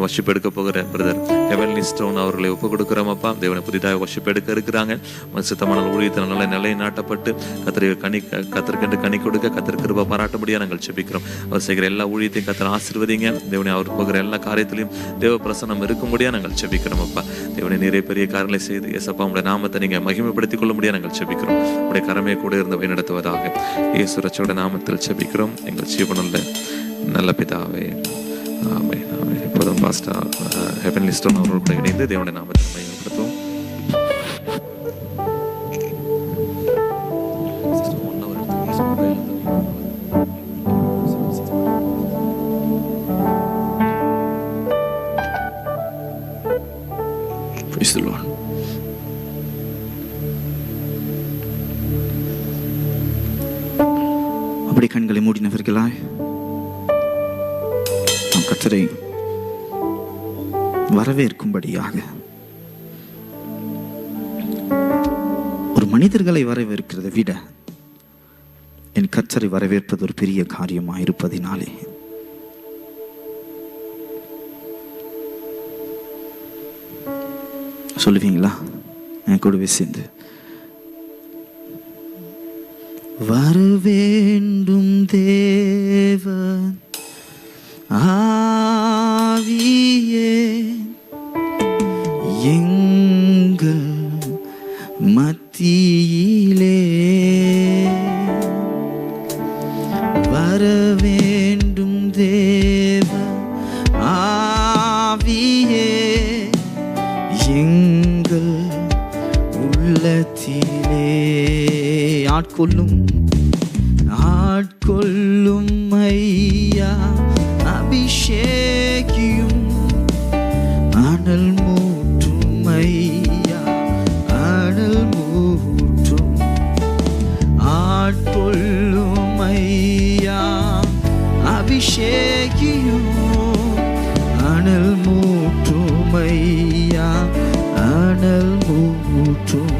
Worship எடுக்க போகிற brother heavenly stone அவர்களை ஒப்பு கொடுக்குறோம் அப்பா. தேவனை புதிதாக வர்ஷிப் எடுக்க இருக்கிறாங்க. சுத்தமான ஊழியத்தில் நல்ல நிலை நாட்டப்பட்டு கத்தருக்கு கனி கொடுக்க கத்தர் கிருபை பாராட்டபடியாக நாங்கள் செபிக்கிறோம். அவர் செய்கிற எல்லா ஊழியத்தையும் கத்தர் ஆசீர்வதிங்க. தேவனை அவர் போகிற எல்லா காரியத்திலையும் தேவ பிரசன்னம் இருக்கும்படியாக நாங்கள் செபிக்கிறோம் அப்பா. தேவனை நிறைய பெரிய காரியங்களை செய்து ஏசப்பா உங்களுடைய நாமத்தை நீங்கள் மகிமைப்படுத்திக் கொள்ளும்படியாக நாங்கள் செபிக்கிறோம். உங்களுடைய கரமே கூட இருந்து வழிநடத்துவதாக இயேசு ரட்சகருடைய நாமத்தில் செபிக்கிறோம் எங்கள் ஜீவனுள்ள நல்ல பிதாவே, ஆமென். இப்போதும் பாஸ்டர் ஹெவன்லி ஸ்டோன் அவர்களோடு இணைந்து தேவனுடைய நாமத்தை மகிமைப்படுத்துவோம். Praise the Lord. அப்படி கண்களை மூடினவர்களாய் நாம் கர்த்தரை வரவேற்கும்படியாக, ஒரு மனிதர்களை வரவேற்கிறதை விட என் கர்த்தரை வரவேற்பது ஒரு பெரிய காரியமாக இருப்பதினாலே சொல்லுவீங்களா என் கூடவே சேர்ந்து? வரவேண்டும் தேவன் ஆவியே எங்கள் மத்தியிலே, வரவேண்டும் தேவன் ஆவியே எங்கள் உள்ளத்திலே. ஆட்கொள்ளும் ஐயா அபிஷேகியும், அனல் மூட்டும் ஐயா அனல் மூட்டும், ஆட்கொள்ளும் ஐயா அபிஷேகியும், அனல் மூட்டும் ஐயா அனல் மூட்டும்.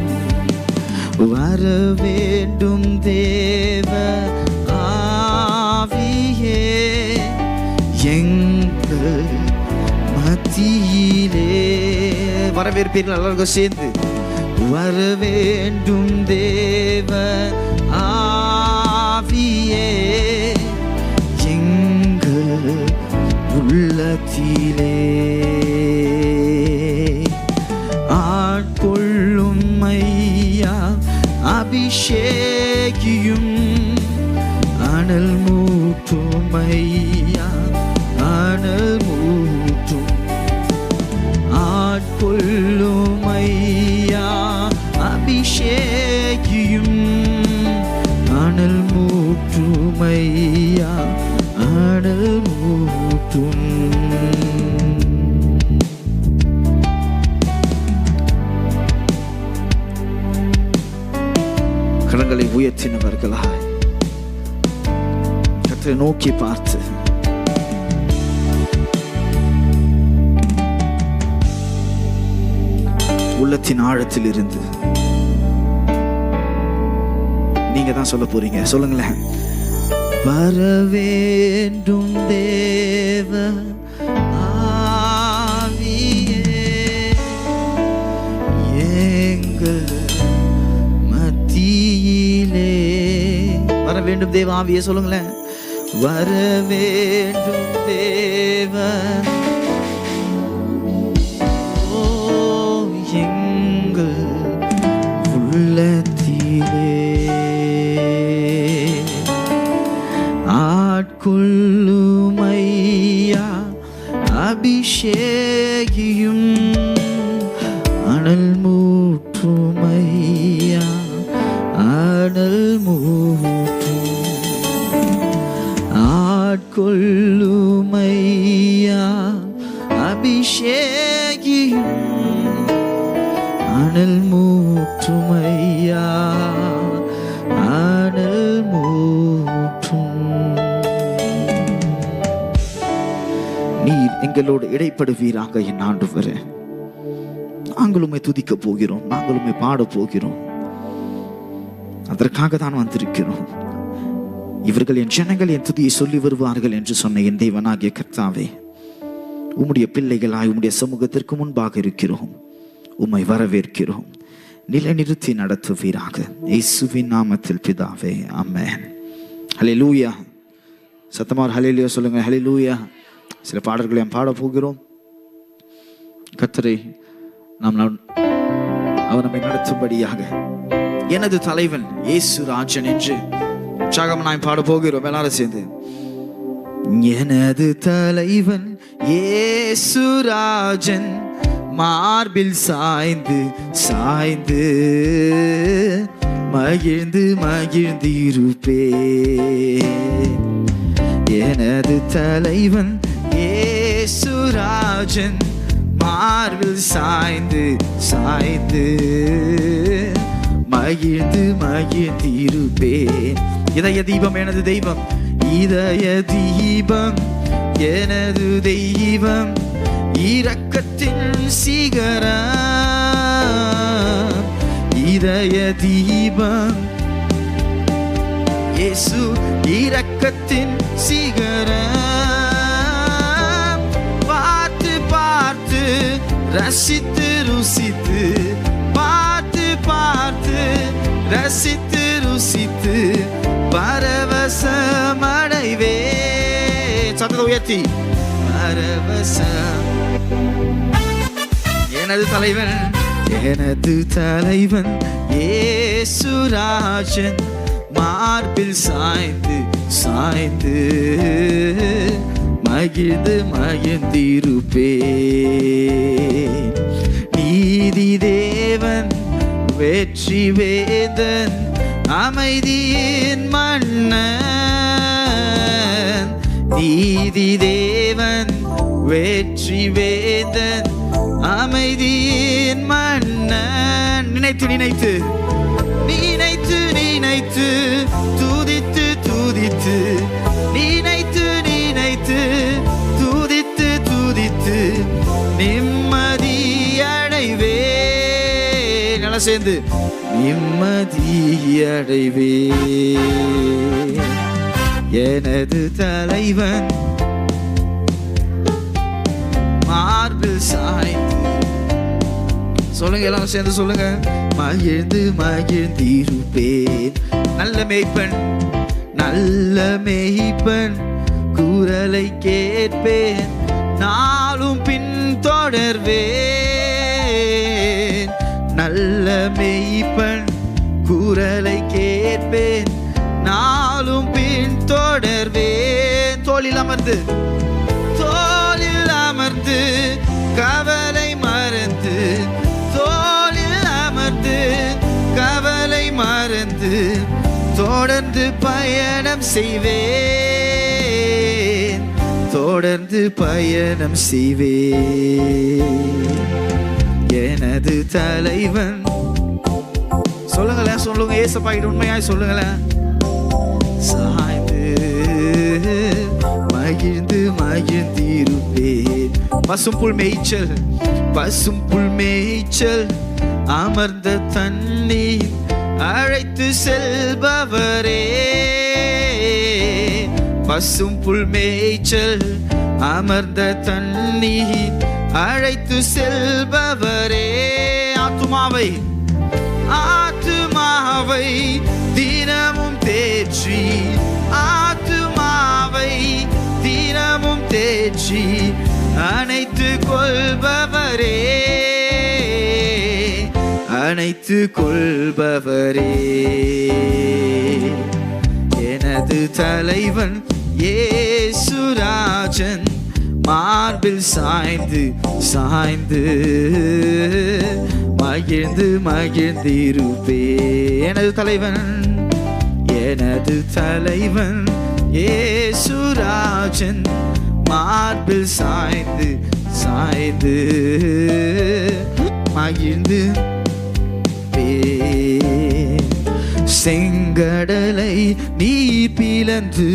வரவேண்டும் தேவ ஆவியே எங்கள் மத்தியிலே. வரவேற்பீர்கள் எல்லாருக்கும் சேர்ந்து? வரவேண்டும் தேவ ஆவியே எங்கள் உள்ளத்திலே, ஆட்கொள்ளும் ஐயா அபிஷேகியும், அனல் மூட்டும் ஐயா அனல் மூட்டும், ஆட்கொள்ளும் ஐயா அபிஷேகியும், அனல் மூட்டும் ஐயா அனல் மூட்டும். கரங்களை உயர்த்தினவர்களாய் கர்த்தரை நோக்கி பார்த்து உள்ளத்தின் ஆழத்தில் இருந்து நீங்க தான் சொல்ல போறீங்க. சொல்லுங்களேன். வரவேண்டும் தேவ ஆவியே எங்கள் மத்தியிலே. வரவேண்டும் தேவ ஆவியே சொல்லுங்களேன். வரவேண்டும் தேவ எங்கள் உள்ளத்திலே, ஆட்கொள்ளும் ஐயா அபிஷேகியும், அனல் மூட்டும் ஐயா அனல் மூட்டும், ஆட்கொள்ளும் ஐயா அபிஷேகியும், அனல் மூட்டும் ஐயா அனல் மூட்டும். நீர் எங்களோடு இடைப்படுவீராக என் ஆண்டவரே. நாங்களுமே துதிக்க போகிறோம், நாங்களுமே பாட போகிறோம். அதற்காக தான் வந்திருக்கிறோம். இவர்கள் என் ஜனங்கள் என் துதியை சொல்லி வருவார்கள் என்று சொன்ன என் தேவனாகிய கர்த்தாவே, உம்முடைய பிள்ளைகளாய் உம்முடைய சமூகத்திற்கு முன்பாக இருக்கிறோம். உம்மை வரவேற்கிறோம். நிலைநிறுத்தி நடத்துவீராக. இயேசுவின் நாமத்தில் பிதாவே, ஆமென். ஹல்லேலூயா. சத்தமாக ஹல்லேலூயா சொல்லுங்க. ஹல்லேலூயா. சில பாடல்களை நாம் பாட போகிறோம். கர்த்தரை அவர் நம்மை நடத்தும்படியாக எனது தலைவன் இயேசு ராஜன் என்று உற்சாகம் நாம் பாட போகிறோம் எல்லாரும் சேர்ந்து. எனது தலைவன் இயேசு ராஜன் மார்பில் சாய்ந்து சாய்ந்து மகிழ்ந்து மகிழ்ந்திருப்பே. எனது தலைவன் இயேசு ராஜன் மார்பில் சாய்ந்து சாய்ந்து மகிழ்ந்து மகிழ்ந்திருப்பேன். இதய தீபம் எனது தெய்வம், இதய தீபம் எனது தெய்வம், இரக்கத்தின் சிகரம். இதய தீபம் இயேசு இரக்கத்தின் சிகரம். பார்த்து பார்த்து ரசித்து ருசித்து, பார்த்து பார்த்து ரசித்து ருசித்து பரவசமடைவே. சத்தத்தை உயர்த்தி பரவசம். எனது தலைவன் எனது தலைவன் இயேசு ராஜன் மார்பில் சாய்ந்து சாய்ந்து மகிழ்ந்து மகிழ்ந்திருப்பேன். நீதி தேவன் வெற்றி வேதன் அமைதியின் மன்னன். நீதி தேவன் வெற்றி வேதன் அமைதியின் மன்னன். நினைத்து நினைத்து நினைத்து நினைத்து துதித்து துதித்து, நினைத்து நினைத்து துதித்து துதித்து நிம்மதி அடைவே. நல்லா சேர்ந்து நிம்மதி அடைவே. எனது தலைவன் மார்பில் சாய்ந்து. சொல்லுங்க எல்லாம் சேர்ந்து சொல்லுங்க. மகிழ்ந்து மகிழ்ந்திருப்பேன். நல்ல மேய்ப்பன் நல்ல மேய்ப்பன் குரலை கேட்பேன், நாளும் பின் தொடர்வேன். நல்ல மேய்ப்பன் குரலை கேட்பேன், நாளும் பின் தொடர்வேன். தோளில் அமர்ந்து தோளில் அமர்ந்து கவலை மறந்து, தோளில் அமர்ந்து கவலை மறந்து தொடர்ந்து பயணம் செய்வேன், தொடர்ந்து பயணம் செய்வேன். எனது தலைவன். சொல்லுங்களேன் சொல்லுங்க. ஏசப்பா கிட்ட உண்மையாய் சொல்லுங்களேன். சாய்ந்து மகிழ்ந்து மகிழ்ந்திருப்பேன். பசும் புல் மேய்ச்சல் பசும் புல் மேய்ச்சல் அமர்ந்த தண்ணீர் அழைத்து செல்பவரே. பசும் புல் மேய்ச்சல் அமர்ந்த தண்ணீர் அழைத்து செல்பவரே. ஆத்துமாவை ஆத்துமாவை தினமும் தேற்றி, ஆத்துமாவை தினமும் தேற்றி அணைத்து கொள்பவரே, அணைத்து கொள்பவரே. எனது தலைவன் இயேசு ராஜன் மார்பில் சாய்ந்து சாய்ந்து மகிழ்ந்து மகிழ்ந்திருப்பே. எனது தலைவன் எனது தலைவன் இயேசு ராஜன் மார்பில் சாய்ந்து சாய்ந்து மகிழ்ந்து. செங்கடலை நீர் பிளந்து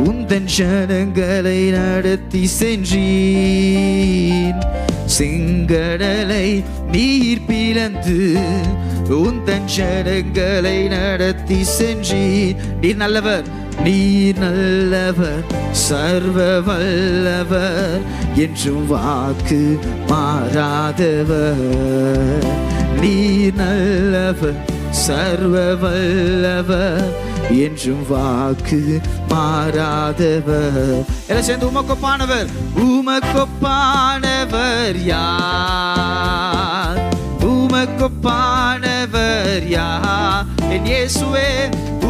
உந்தன் ஜனங்களை நடத்தி சென்றீர். செங்கடலை நீர் பிளந்து உந்தன் ஜனங்களை நடத்தி சென்றீர். நீர் நல்லவர், நீர் நல்லவர், சர்வ வல்லவர், என்றும் வாக்கு மாறாதவர். நீர் நல்லவர், சர்வ வல்லவர், என்றும் வாக்கு மாறாதவர். எல்லாம் சேர்ந்து உமக்கொப்பானவர், உமக்கொப்பானவர் யார்? உமக்கொப்பானவர் யார்? என் இயேசுவே,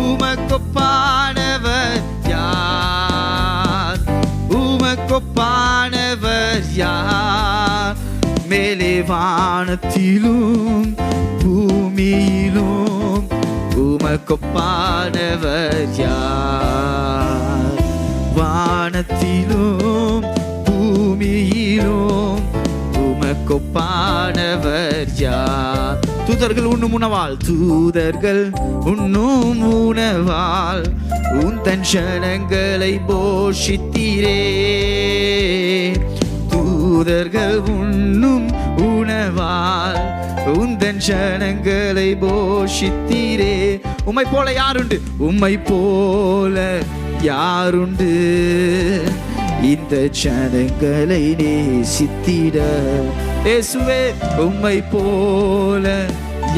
உமக்கொப்பானவர் யார்? உமக்கொப்பானவர் யார்? மேலே வானத்திலும் பூமியிலும் உமக்கொப்பானவர் யார்? வானத்திலும் பூமியிலும் உமக்கொப்பானவர் யார்? தூதர்கள் உண்ணும் உணவால், தூதர்கள் உண்ணும் உணவால் உந்தன் ஜனங்களை போஷித்தீரே. தூதர்கள் உண்ணும் உணவால் உந்தன் ஜனங்களை போஷித்தீரே. உம்மை போல யாருண்டு? உம்மை போல யாருண்டு? இந்த ஜனங்களை நேசித்திட. இயேசுவே, உம்மை போல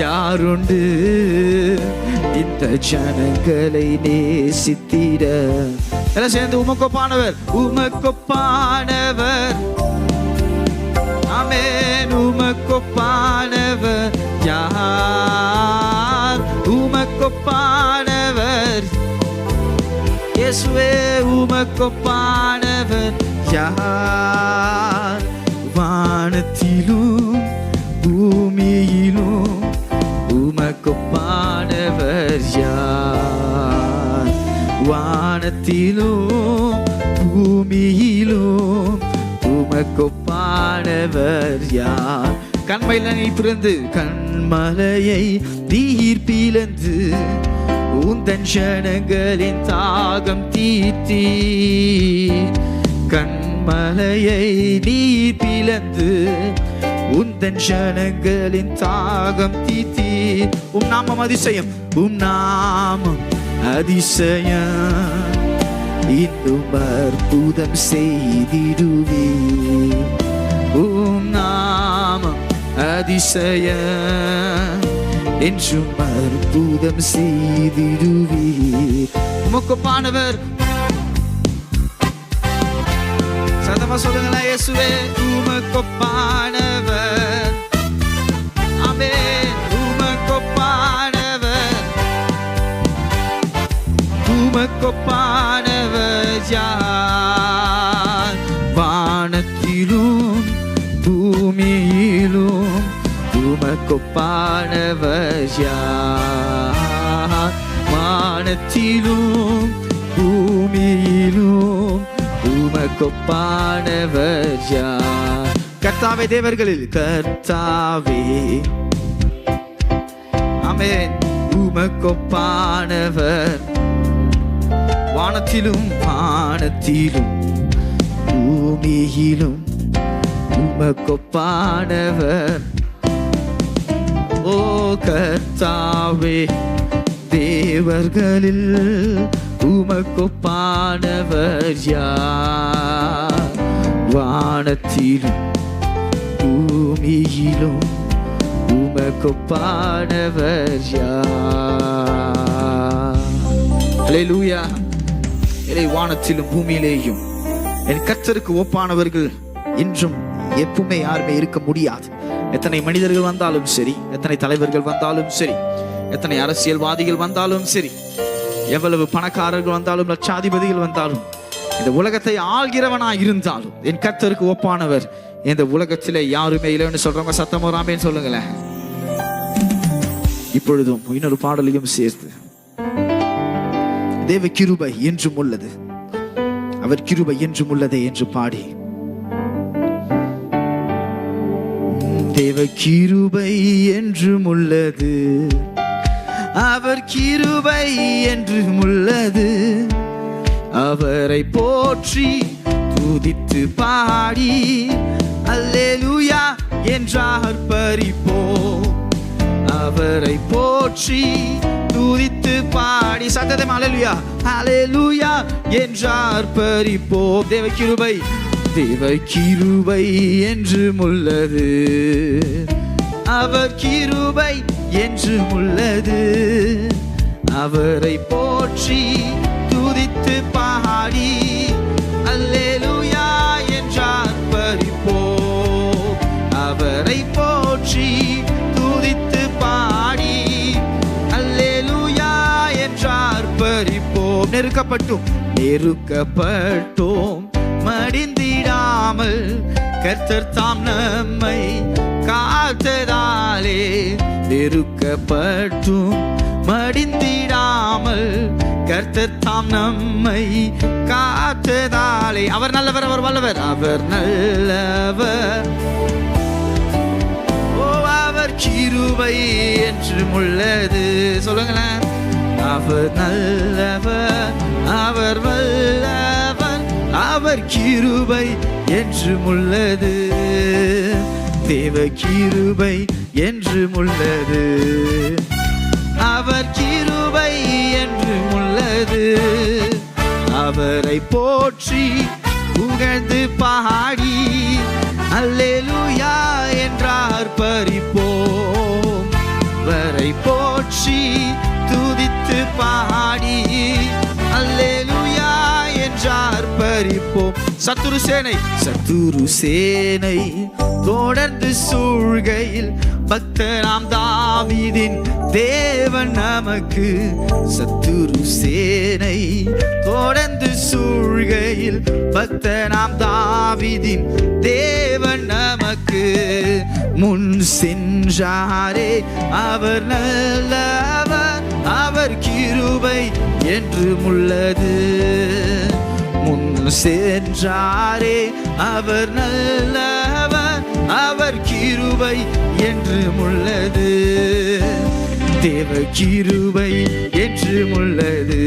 யாருண்டு? இந்த ஜனங்களை நேசித்திட. எல்லாம் சேர்ந்து உமக்கொப்பானவர், உமக்கொப்பானவர். ஆமென். உமக்கொப்பானவர் யார்? உமக்கொப்பானவர் இயேசுவே, உமக்கொப்பானவர் யார்? வானத்திலும் பூமியிலும் உமக்கொப்பானவர் யார்? வானத்திலும் பூமியிலும் உமக்கொப்பானவர் யார்? கண்மலையை நீ பிறந்து, கண்மலையை நீர் பிளந்து உந்தன் ஜனங்களின் தாகம் தீர்த்தி. கண்மலையை நீர் பிளந்து உந்தன் ஜனங்களின் தாகம் தீர்த்தி. உம் நாமம் அதிசயம், உம் நாமம் அதிசயம், இன்னும் அற்புதம் செய்திடுவே. உம் நாமம் அதிசயம், என்றும் அற்புதம் செய்திடுவே. உமக்கொப்பானவர். சத்தமா சொல்லுங்களேன், இயேசுவே, உமக்கொப்பானவர். ஆமென். உமக்கொப்பானவர், உமக்கொப்பானவர் யார்? வானத்திலும் பூமியிலும் உமக்கொப்பானவர் யார்? வானத்திலும் பூமியிலும் உமக்கொப்பானவர் யார்? கர்த்தாவே, தேவர்களில் கர்த்தாவே. ஆமென். உமக்கொப்பானவர் வானத்திலும் வானத்திலும் பூமியிலும் உமக்கொப்பானவர். ஓ கர்த்தாவே, தேவர்களில் உமக்கொப்பானவர் யார்? வானத்திலும் பூமியிலும் உமக்கொப்பானவர் யார்? அல்லேலூயா. வானத்திலும் பூமியிலேயும் என் கர்த்தருக்கு ஒப்பானவர்கள் இன்றும் எப்பவுமே யாருமே இருக்க முடியாது. எத்தனை மனிதர்கள் வந்தாலும் சரி, எத்தனை தலைவர்கள் வந்தாலும் சரி, எத்தனை அரசியல்வாதிகள் வந்தாலும் சரி, எவ்வளவு பணக்காரர்கள் வந்தாலும், லட்சாதிபதிகள் வந்தாலும், இந்த உலகத்தை ஆள்கிறவனாய் இருந்தாலும் என் கர்த்தருக்கு ஒப்பானவர் இந்த உலகத்திலே யாருமே இல்லைன்னு சொல்றவங்க சத்தம் வராமேன்னு சொல்லுங்களேன். இப்பொழுதும் இன்னொரு பாடலையும் சேர்த்து, தேவ கிருபை என்றும் உள்ளது, அவர் கிருபை என்றும் உள்ளதே என்று பாடி, தேவ கிருபை என்றும் உள்ளது, அவர் கிருபை என்றும் உள்ளது, அவரை போற்றி துதித்து பாடி அல்லேலூயா என்றார் பரிப்போ. அவர் அவரை போற்றி துதித்து பாடி சத்தத்தை ஹல்லேலூயா ஹல்லேலூயா என்றார் பரிப்போம். தேவ கிருபை என்றும் உள்ளது, அவர் கிருபை என்றும் உள்ளது. அவரை போற்றி துதித்து பாடி அல்லேலூயா என்றார் பரிப்போம். அவரை போற்றி துதித்து பாடி அல்லேலூயா என்றார் பரிப்போம். நெருக்கப்பட்டோம் மடிந்திடாமல் கர்த்தர் தாம் நம்மை காத்ததாலே. நெருக்கப்பட்டும் மடிந்திடாமல் கர்த்தர் தாம் நம்மை காத்ததாலே. அவர் நல்லவர், அவர் வல்லவர், அவர் நல்லவர். ஓ அவர் கிருபை என்றும் உள்ளது. சொல்லுங்களேன். அவர் நல்லவர், அவர் வல்லவர், அவர் கிருபை என்றும் உள்ளது. தேவ கிருபை என்றும் உள்ளது, அவர் கிருபை என்றும் உள்ளது. அவரை போற்றி புகழ்ந்து பாடி அல்லேலூயா என்றார் பரிப்போம். அவரை போற்றி துதித்து பாடி அல்லேலூயா என்றார் பரிப்போம். சத்துரு சேனை தொடர்ந்து சூழ்கையில் பக்தராம் தாவீதின் தேவன் நமக்கு. சத்துரு சேனை தொடர்ந்து சூழ்கையில் பக்தராம் தாவீதின் தேவன் நமக்கு. முன் சென்றாரே அவர் நல்லவர், அவர் கிருபை என்றும் உள்ளது. முன் சென்றாரே அவர் நல்லவர், அவர் கிருபை என்றும் உள்ளது. தேவ கிருபை என்றும் உள்ளது,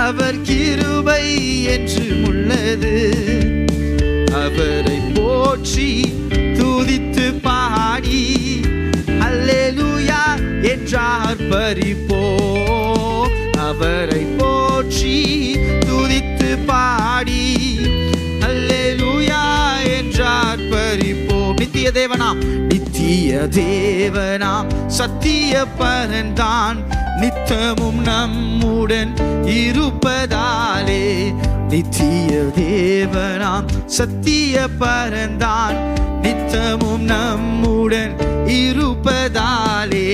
அவர் கிருபை என்றும் உள்ளது. அவரை போற்றி துதித்து பாடி அல்லேலூயா என்றார் பரிப்போம். அவரை போற்றி துதித்து பாடி அல்லேலூயா என்றார் பரிப்போம். நித்திய தேவனாம் சத்திய பரன்தான் நித்தமும் நம்முடன் இருப்பதாலே. நித்திய தேவனாம் சத்திய பரன்தான் நித்தமும் நம்முடன் இருப்பதாலே.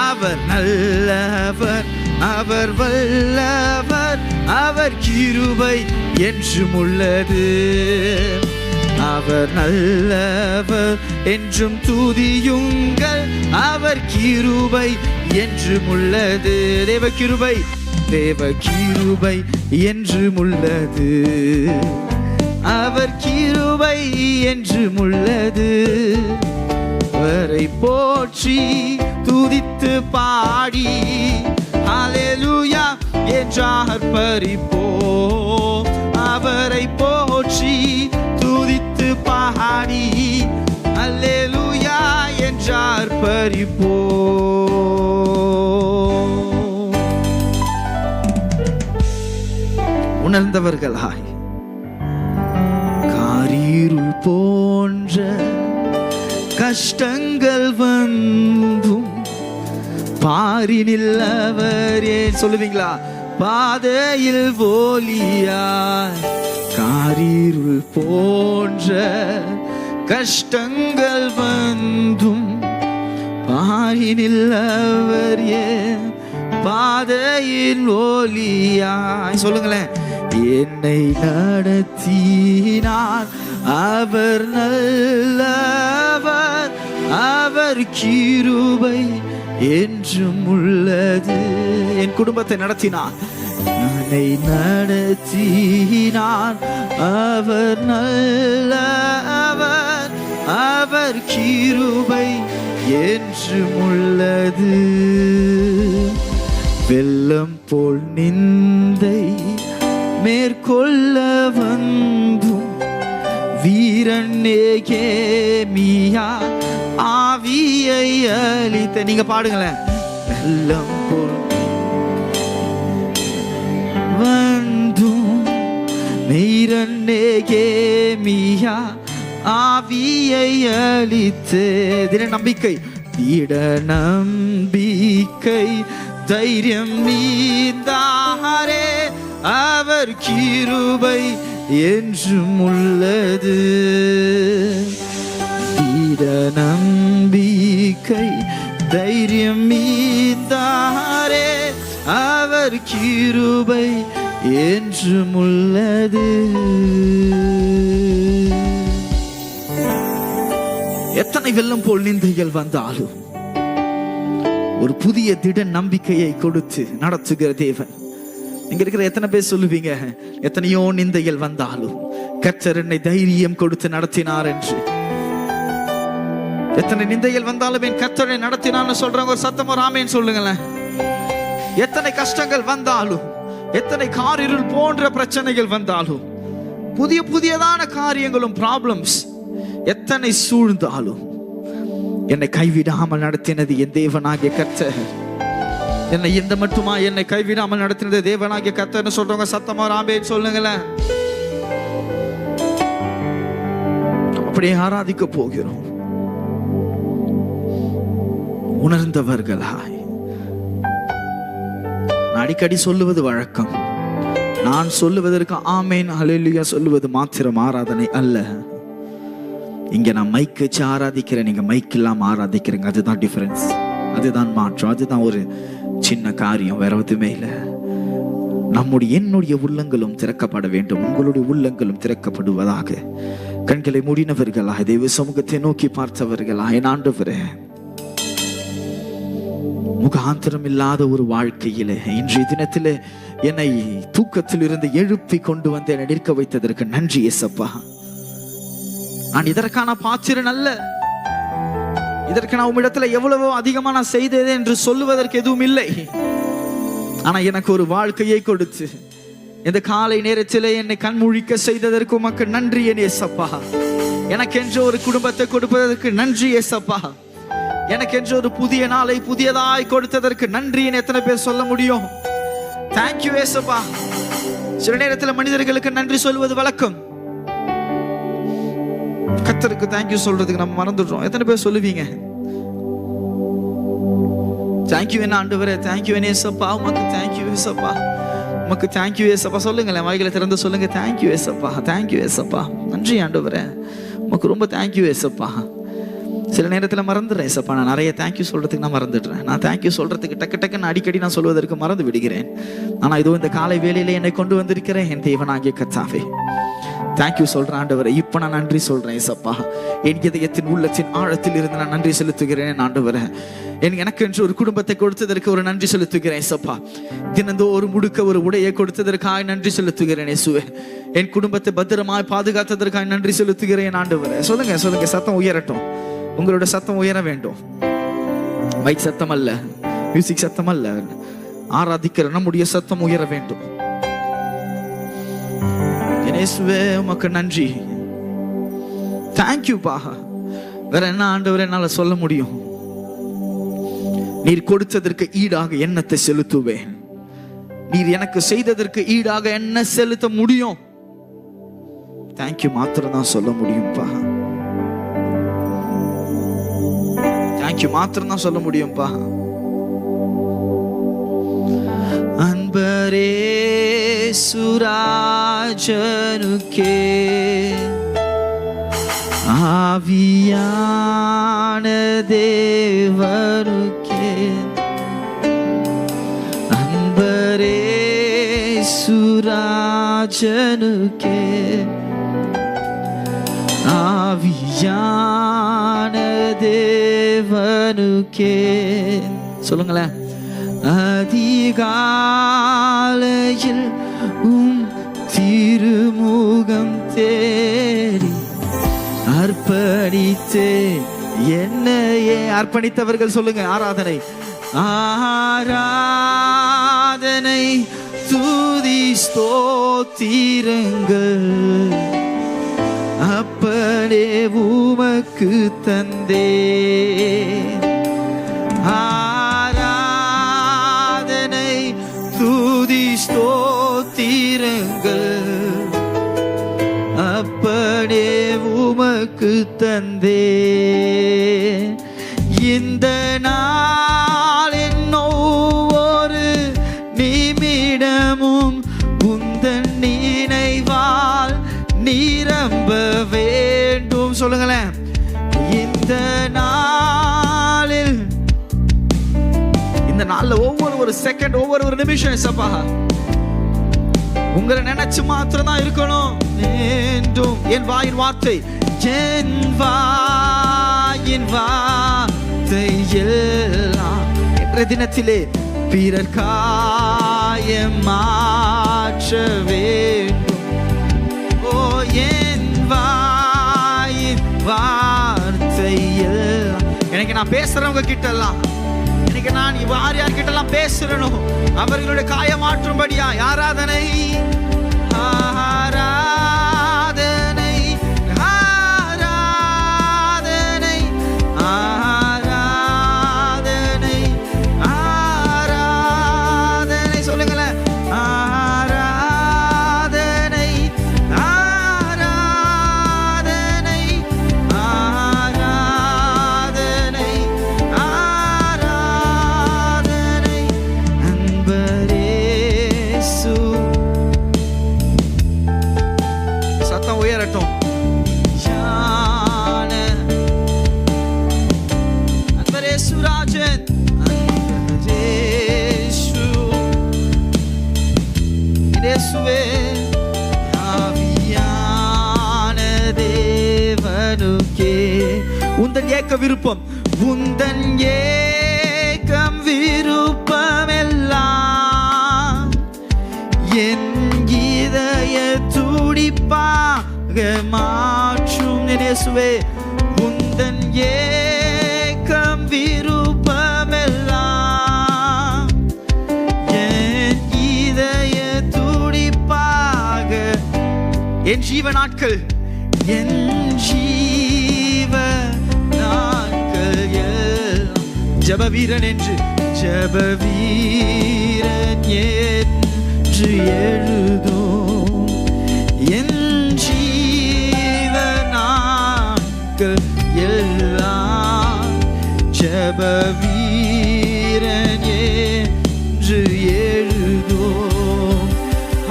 அவர் நல்லவர், அவர் வல்லவர், அவர் கிருபை என்றும் உள்ளது. அவர் நல்லவர் என்றும் துதியுங்கள், அவர் கிருபை என்றும் உள்ளது. தேவ கிருபை என்றும் உள்ளது, அவர் கிருபை என்றும் உள்ளது. அவரை போற்றி துதித்து பாடி அல்லேலூயா என்றார் பரிப்போம். அவரை போற்றி துதித்து பாடி அல்லேலூயா என்றார் பரிப்போம். உணர்ந்தவர்களாய் காரிருள் போன்ற கஷ்டங்கள் வந்தும் பாரினில் அவர் ஏன் சொல்லுவீங்களா? பாதையில் ஒளியாய். காரிருள் போன்ற கஷ்டங்கள் வந்தும் பாரினில் அவர் ஏன் பாதையில் ஒளியாய். சொல்லுங்களேன். என்னை நடத்தினார் அவர் நல்லவர், அவர் கிருபை என்றும் உள்ளது. என் குடும்பத்தை நடத்தினார், என்னை நடத்தினார் அவர் நல்லவர், அவர் கிருபை என்றும் உள்ளது. வெள்ளம் போல் நிந்தை மேற்கொள்ள வந்தும் வீரன் நேகேமியா ஆவியை அளித்த. நீங்க பாடுங்களேன். வெள்ளம் போல் வந்தும் வீரன் நேகேமியா ஆவியை அளித்து. திட நம்பிக்கை, திட நம்பிக்கை, தைரியம் மீதாரே, அவர் கிருபை என்றும் உள்ளது. திட நம்பிக்கை, தைரியம் மீதாரே, அவர் கிருபை என்றும் உள்ளது. எத்தனை வெள்ளம் போல் நிந்தைகள் வந்தாலும் ஒரு புதிய திட நம்பிக்கையை கொடுத்து நடத்துகிற தேவன். இங்க இருக்கிற எத்தனை பேர் சொல்லுவீங்க, எத்தனையோ நிந்தைகள் வந்தாலும் கர்த்தர் என்னை தைரியம் கொடுத்து நடத்தினார் என்று? எத்தனை நிந்தைகள் வந்தாலும் என் கர்த்தரை நடத்தினார்னு சொல்றவங்க ஒரு சத்தம் ஒரு ஆமென் சொல்லுங்களேன். எத்தனை கஷ்டங்கள் வந்தாலும், எத்தனை காரிருள் போன்ற பிரச்சனைகள் வந்தாலும், புதிய புதியதான காரியங்களும் ப்ராப்ளம்ஸ் எத்தனை சூழ்ந்தாலும் என்னை கைவிடாமல் நடத்தினது என் தேவனாகிய கர்த்தர். என்னை இந்த மட்டுமா என்னை கைவிடாமல் நடத்தினது தேவனாகிய கர்த்தர்னு சொல்றவங்க சத்தமா ஆமென் சொல்லுங்களேன். அப்படியே ஆராதிக்க போகிறோம் உணர்ந்தவர்களாய். அடிக்கடி சொல்லுவது வழக்கம். நான் சொல்லுவதற்கு ஆமென் ஹல்லேலூயா சொல்லுவது மாத்திரம் ஆராதனை அல்ல. இங்க நான் மைக் வச்சு ஆராதிக்கிறேன், நீங்க மைக் இல்லாம ஆராதிக்கிறீங்க. அதுதான் டிஃபரன்ஸ், அதுதான் மாற்றம், அதுதான் ஒரு சின்ன காரியம், வேற எதுவுமே இல்லை. என்னுடைய உள்ளங்களும் திறக்கப்பட வேண்டும், உங்களுடைய உள்ளங்களும் திறக்கப்படுவதாக. கண்களை மூடினவர்களா, தெய்வ சமூகத்தை நோக்கி பார்த்தவர்களா, என் ஆண்டவரே, முகாந்திரம் இல்லாத ஒரு வாழ்க்கையிலே இன்றைய தினத்திலே என்னை தூக்கத்தில் இருந்து எழுப்பி கொண்டு வந்து என்னை நிற்க வைத்ததற்கு நன்றி இயேசப்பா. நான் இதற்கான பாத்திரன் அல்ல. இதற்கு நான் உம்மிடத்துல எவ்வளவோ அதிகமா நான் செய்தது என்று சொல்லுவதற்கு எதுவும் இல்லை. ஆனா எனக்கு ஒரு வாழ்க்கையை கொடுத்து இந்த காலை நேரத்திலே என்னை கண்முழிக்க செய்ததற்கு உமக்கு நன்றி இயேசப்பா. எனக்கு என்று ஒரு குடும்பத்தை கொடுப்பதற்கு நன்றி இயேசப்பா. எனக்கு என்று ஒரு புதிய நாளை புதியதாய் கொடுத்ததற்கு நன்றி. எத்தனை பேர் சொல்ல முடியும்? தேங்க்யூ இயேசப்பா. சில நேரத்தில் மனிதர்களுக்கு நன்றி சொல்வது வழக்கம். கர்த்தருக்கு தேங்க்யூ சொல்றதுக்கு நம்ம மறந்துடுறோம். எத்தனை பேர் சொல்லுவீங்க தேங்க்யூ என்ன ஆண்டவரே, தேங்க்யூ என்ன இயேசப்பா, உமக்கு தேங்க்யூ இயேசப்பா, உமக்கு தேங்க்யூ இயேசப்பா. சொல்லுங்களேன், வாய்களை திறந்து சொல்லுங்க, தேங்க்யூ இயேசப்பா, தேங்க்யூ இயேசப்பா, நன்றி ஆண்டவரே, உமக்கு ரொம்ப தேங்க்யூ இயேசப்பா. சில நேரத்தில் மறந்துடுறேன் இயேசப்பா, நான் நிறைய தேங்க்யூ சொல்றதுக்கு நான் மறந்துடுறேன். நான் தேங்க்யூ சொல்றதுக்கு டக்குன்னு அடிக்கடி நான் சொல்வதற்கு மறந்து விடுகிறேன். ஆனா இதோ இந்த காலை வேளையில என்னை கொண்டு வந்திருக்கிறேன் என் தேவனாகிய கர்த்தாவே. தேங்க்யூ சொல்றேன் ஆண்டவரே. இப்ப நான் நன்றி சொல்றேன் இயேசப்பா. என் இதயத்தின் உள்ளத்தின் ஆழத்தில் இருந்து நான் நன்றி செலுத்துகிறேன் ஆண்டவரே. எனக்கு என்று ஒரு குடும்பத்தை கொடுத்ததற்கு ஒரு நன்றி செலுத்துகிறேன் இயேசப்பா. தினந்தோறும் முடுக்க ஒரு உடையை கொடுத்ததற்காக நன்றி செலுத்துகிறேன் இயேசுவே. என் குடும்பத்தை பத்திரமாய் பாதுகாத்ததற்காக நன்றி செலுத்துகிறேன் ஆண்டவரே. சொல்லுங்க சொல்லுங்க, சத்தம் உயரட்டும். உங்களோட சத்தம் உயர வேண்டும். மைக் சத்தம் அல்ல, மியூசிக் சத்தம் அல்ல, ஆராதிக்கிற நம்முடைய சத்தம் உயர வேண்டும். இயேசுவே உமக்கு நன்றி, தேங்க்யூ பா. வேற என்ன ஆண்டவரே என்னால சொல்ல முடியும்? நீர் கொடுத்ததற்கு ஈடாக என்னத்தை செலுத்துவேன்? நீர் எனக்கு செய்ததற்கு ஈடாக என்ன செலுத்த முடியும்? தேங்க்யூ மாத்திரம் தான் சொல்ல முடியும்பா. தேங்க்யூ மாத்திரம் தான் சொல்ல முடியும்பா. அன்பரே சுராஜனுக்கே ஆவியான தேவனுக்கே, அன்பரே சுராஜனுக்கே ஆவியான தேவனுக்கே. சொல்லுங்களேன். அதிகாலையில் திருமுகம் தேடி அர்ப்பணித்தே என்னையே. அர்ப்பணித்தவர்கள் சொல்லுங்க. ஆராதனை ஆராதனை துதி ஸ்தோத்திரங்கள் அப்ப அப்பனே உமக்கு தந்தே ஆராதனை துதி ஸ்தோத்திரங்கள் அப்பனே உமக்கு தந்தே இந்த நாளின் ஒவ்வொரு நிமிடமும் உந்தன் நினைவால் நிரம்ப வேண்டும். சொல்லுங்களேன். இந்த நாள்ல ஒவ்வொரு செகண்ட் ஒவ்வொரு நிமிஷம் சப்பா உங்களை நினைச்சு மாத்திரம் தான் இருக்கணும். வேண்டும் என் வாயின் வார்த்தை என் வார்த்தை எல்லாம் என்ற தினத்திலே பிறர் காயம் மாற்ற வேண்டும். ஓ என் வாயின் வார்த்தை எல்லாம் எனக்கு நான் பேசுறவங்க கிட்ட எல்லாம் இன்னைக்கு நான் யார் யார்கிட்ட எல்லாம் பேசுறேனும் அவர்களுடைய காயமாற்றும்படியா ஆராதனை ஆராதனை ஆராதனை ஆராதனை ஆராதனை சொல்லுங்களேன். ஆராதனை ஆராதனை ஆராதனை ஆராதனை அன்பரேசு சத்தம் உயரட்டும். அன்பரேசு ராஜன் அன்பரேசு இயேசுவே ஆவியான தேவனுக்கே உந்தன் ஏக்க விருப்பம் உந்தன் ஏக்கம் விருப்பம் எல்லாம் என் இதய துடிப்பாக மாற்றும். இயேசுவே உந்தன் ஏக்கம் விருப்பம் எல்லாம் என் இதய துடிப்பாக என் ஜீவ நாட்கள் என் ஜீவ நாட்கள் எல்லாம் ஜப வீரன் என்று ஜப வீரன் என்று எழுதும் என் ஜீவ நாட்கள் எல்லாம் ஜப வீரன் என்று எழுதும்.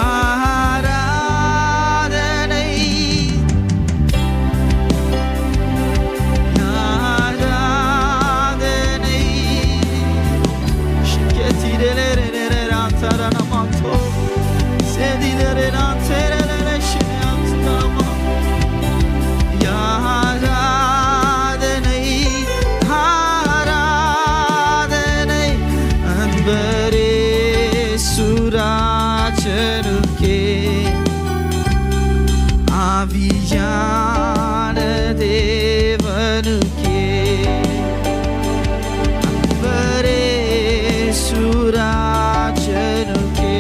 ஆராதனை ஆராதனை ஆராதனை ஆராதனை அன்பரேசு ராஜனுக்கே ஆவியான தேவனுக்கே அன்பரேசு ராஜனுக்கே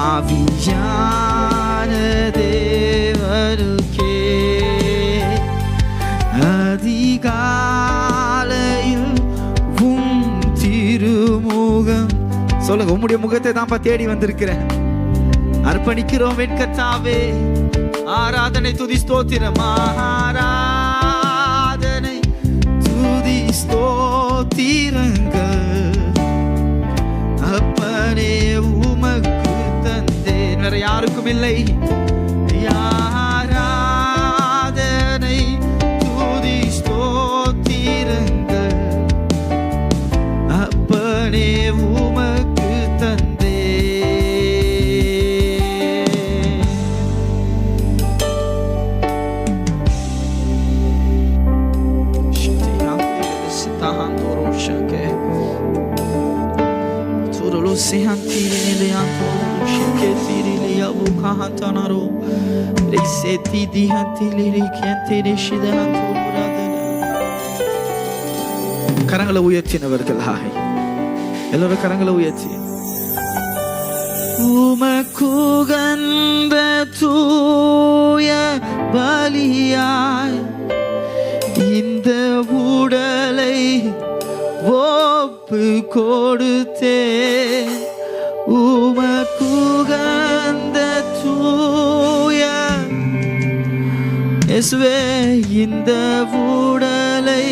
ஆவியான தேவனுக்கே அதிகாலையில் உம் திருமுகம் சொல்லுங்க. உம்முடைய முகத்தை தான்ப்பா தேடி வந்திருக்கிறேன். அர்ப்பணிக்கிறோம் என் கர்த்தாவே. ஆராதனை துதி ஸ்தோத்திரம் ஆராதனை துதி ஸ்தோத்திரங்கள் அப்பனே உமக்கு தந்தே வேற யாருக்கும் இல்லை. ஆராதனை துதி ஸ்தோத்திரங்கள் அப்பனே உமக்கு தந்தே. கரங்களை உயர்த்தினவர்களாய் எல்லாரும் கரங்களை உயர்த்தி உமக்குகந்த தூய கொடுத்தேன் உமக்குகந்த தூய இயேசுவே இந்த உடலை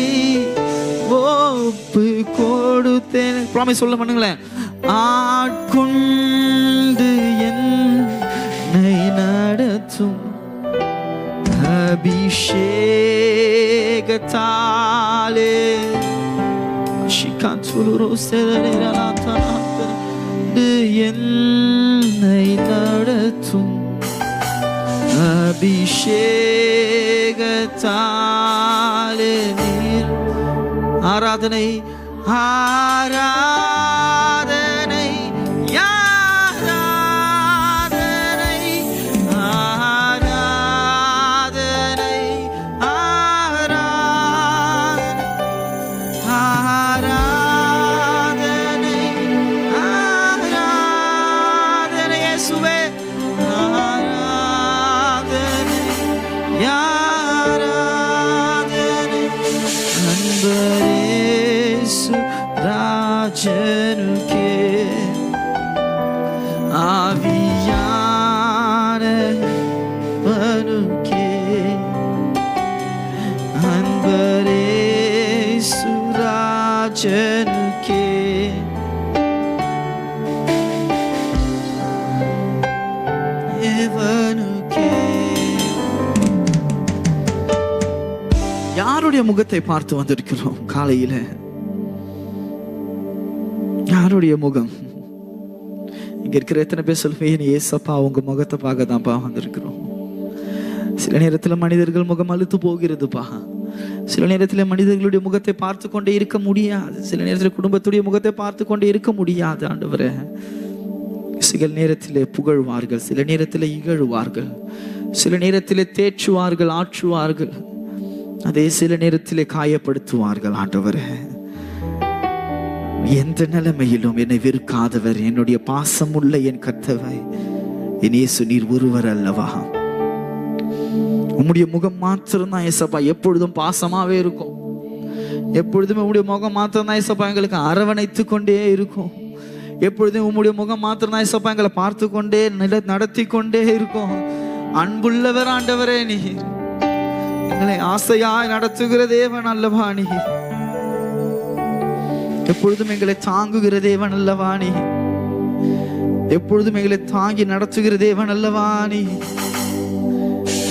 ஒப்பு கொடுத்தேன். ப்ராமிஸ் சொல்ல பண்ணுங்களேன். ஆட்கொண்டு என்னை நடத்தும் அபிஷேகத்தாலே என்னை நடத்தும் அபிஷேகத்தாலே நீர் ஆராதனை ஆராதனை ஆராதனை ஆராதனை ஆராதனை ஆராதனை இயேசுவே ஆராதனை ஆராதனை அன்பரேசு ராஜனுக்கே ஆவியானவனுக்கே அன்பரேசு ராஜனுக்கே எவனுக்கே. யாருடைய முகத்தை பார்த்து வந்திருக்கிறோம் காலையில? யாருடைய முகம்? இங்க இருக்கிற எத்தனை பேர் சொல்லுவேன், ஏசப்பா உங்க முகத்தை பார்க்க தான்ப்பா வந்திருக்கிறோம். சில நேரத்தில் மனிதர்கள் முகம் அழுத்து போகிறதுப்பா. சில நேரத்தில் மனிதர்களுடைய முகத்தை பார்த்து கொண்டே இருக்க முடியாது. சில நேரத்தில் குடும்பத்துடைய முகத்தை பார்த்து கொண்டே இருக்க முடியாது. ஆண்டவரே, சில நேரத்தில் புகழ்வார்கள், சில நேரத்தில் இகழ்வார்கள், சில நேரத்தில் தேற்றுவார்கள், ஆற்றுவார்கள், அதே சில நேரத்திலே காயப்படுத்துவார்கள். ஆண்டவரே, எந்த நிலைமையிலும் என்னை வெறுக்காதவர், என்னுடைய பாசமுள்ள என் கர்த்தரை என் இயேசு நீர் ஒருவர் அல்லவா? உம்முடைய முகம் மாத்திரம் தான் ஏசப்பா எப்பொழுதும் பாசமாவே இருக்கும். எப்பொழுதுமே உம்முடைய முகம் மாத்திரம் தான் ஏசப்பா எங்களுக்கு அரவணைத்து கொண்டே இருக்கும். எப்பொழுதும் உம்முடைய முகம் மாத்திரம் தான் ஏசப்பா எங்களை பார்த்து கொண்டே நடத்தி கொண்டே இருக்கும். அன்புள்ளவர் ஆண்டவரே, நீர் எங்களை ஆசையாய் நடத்துகிற தேவன் அல்லவா? நீ எப்பொழுதும் எங்களை தாங்குகிற தேவன் அல்லவா? நீ எப்பொழுதும் எங்களை தாங்கி நடத்துகிற தேவன் அல்லவா? நீ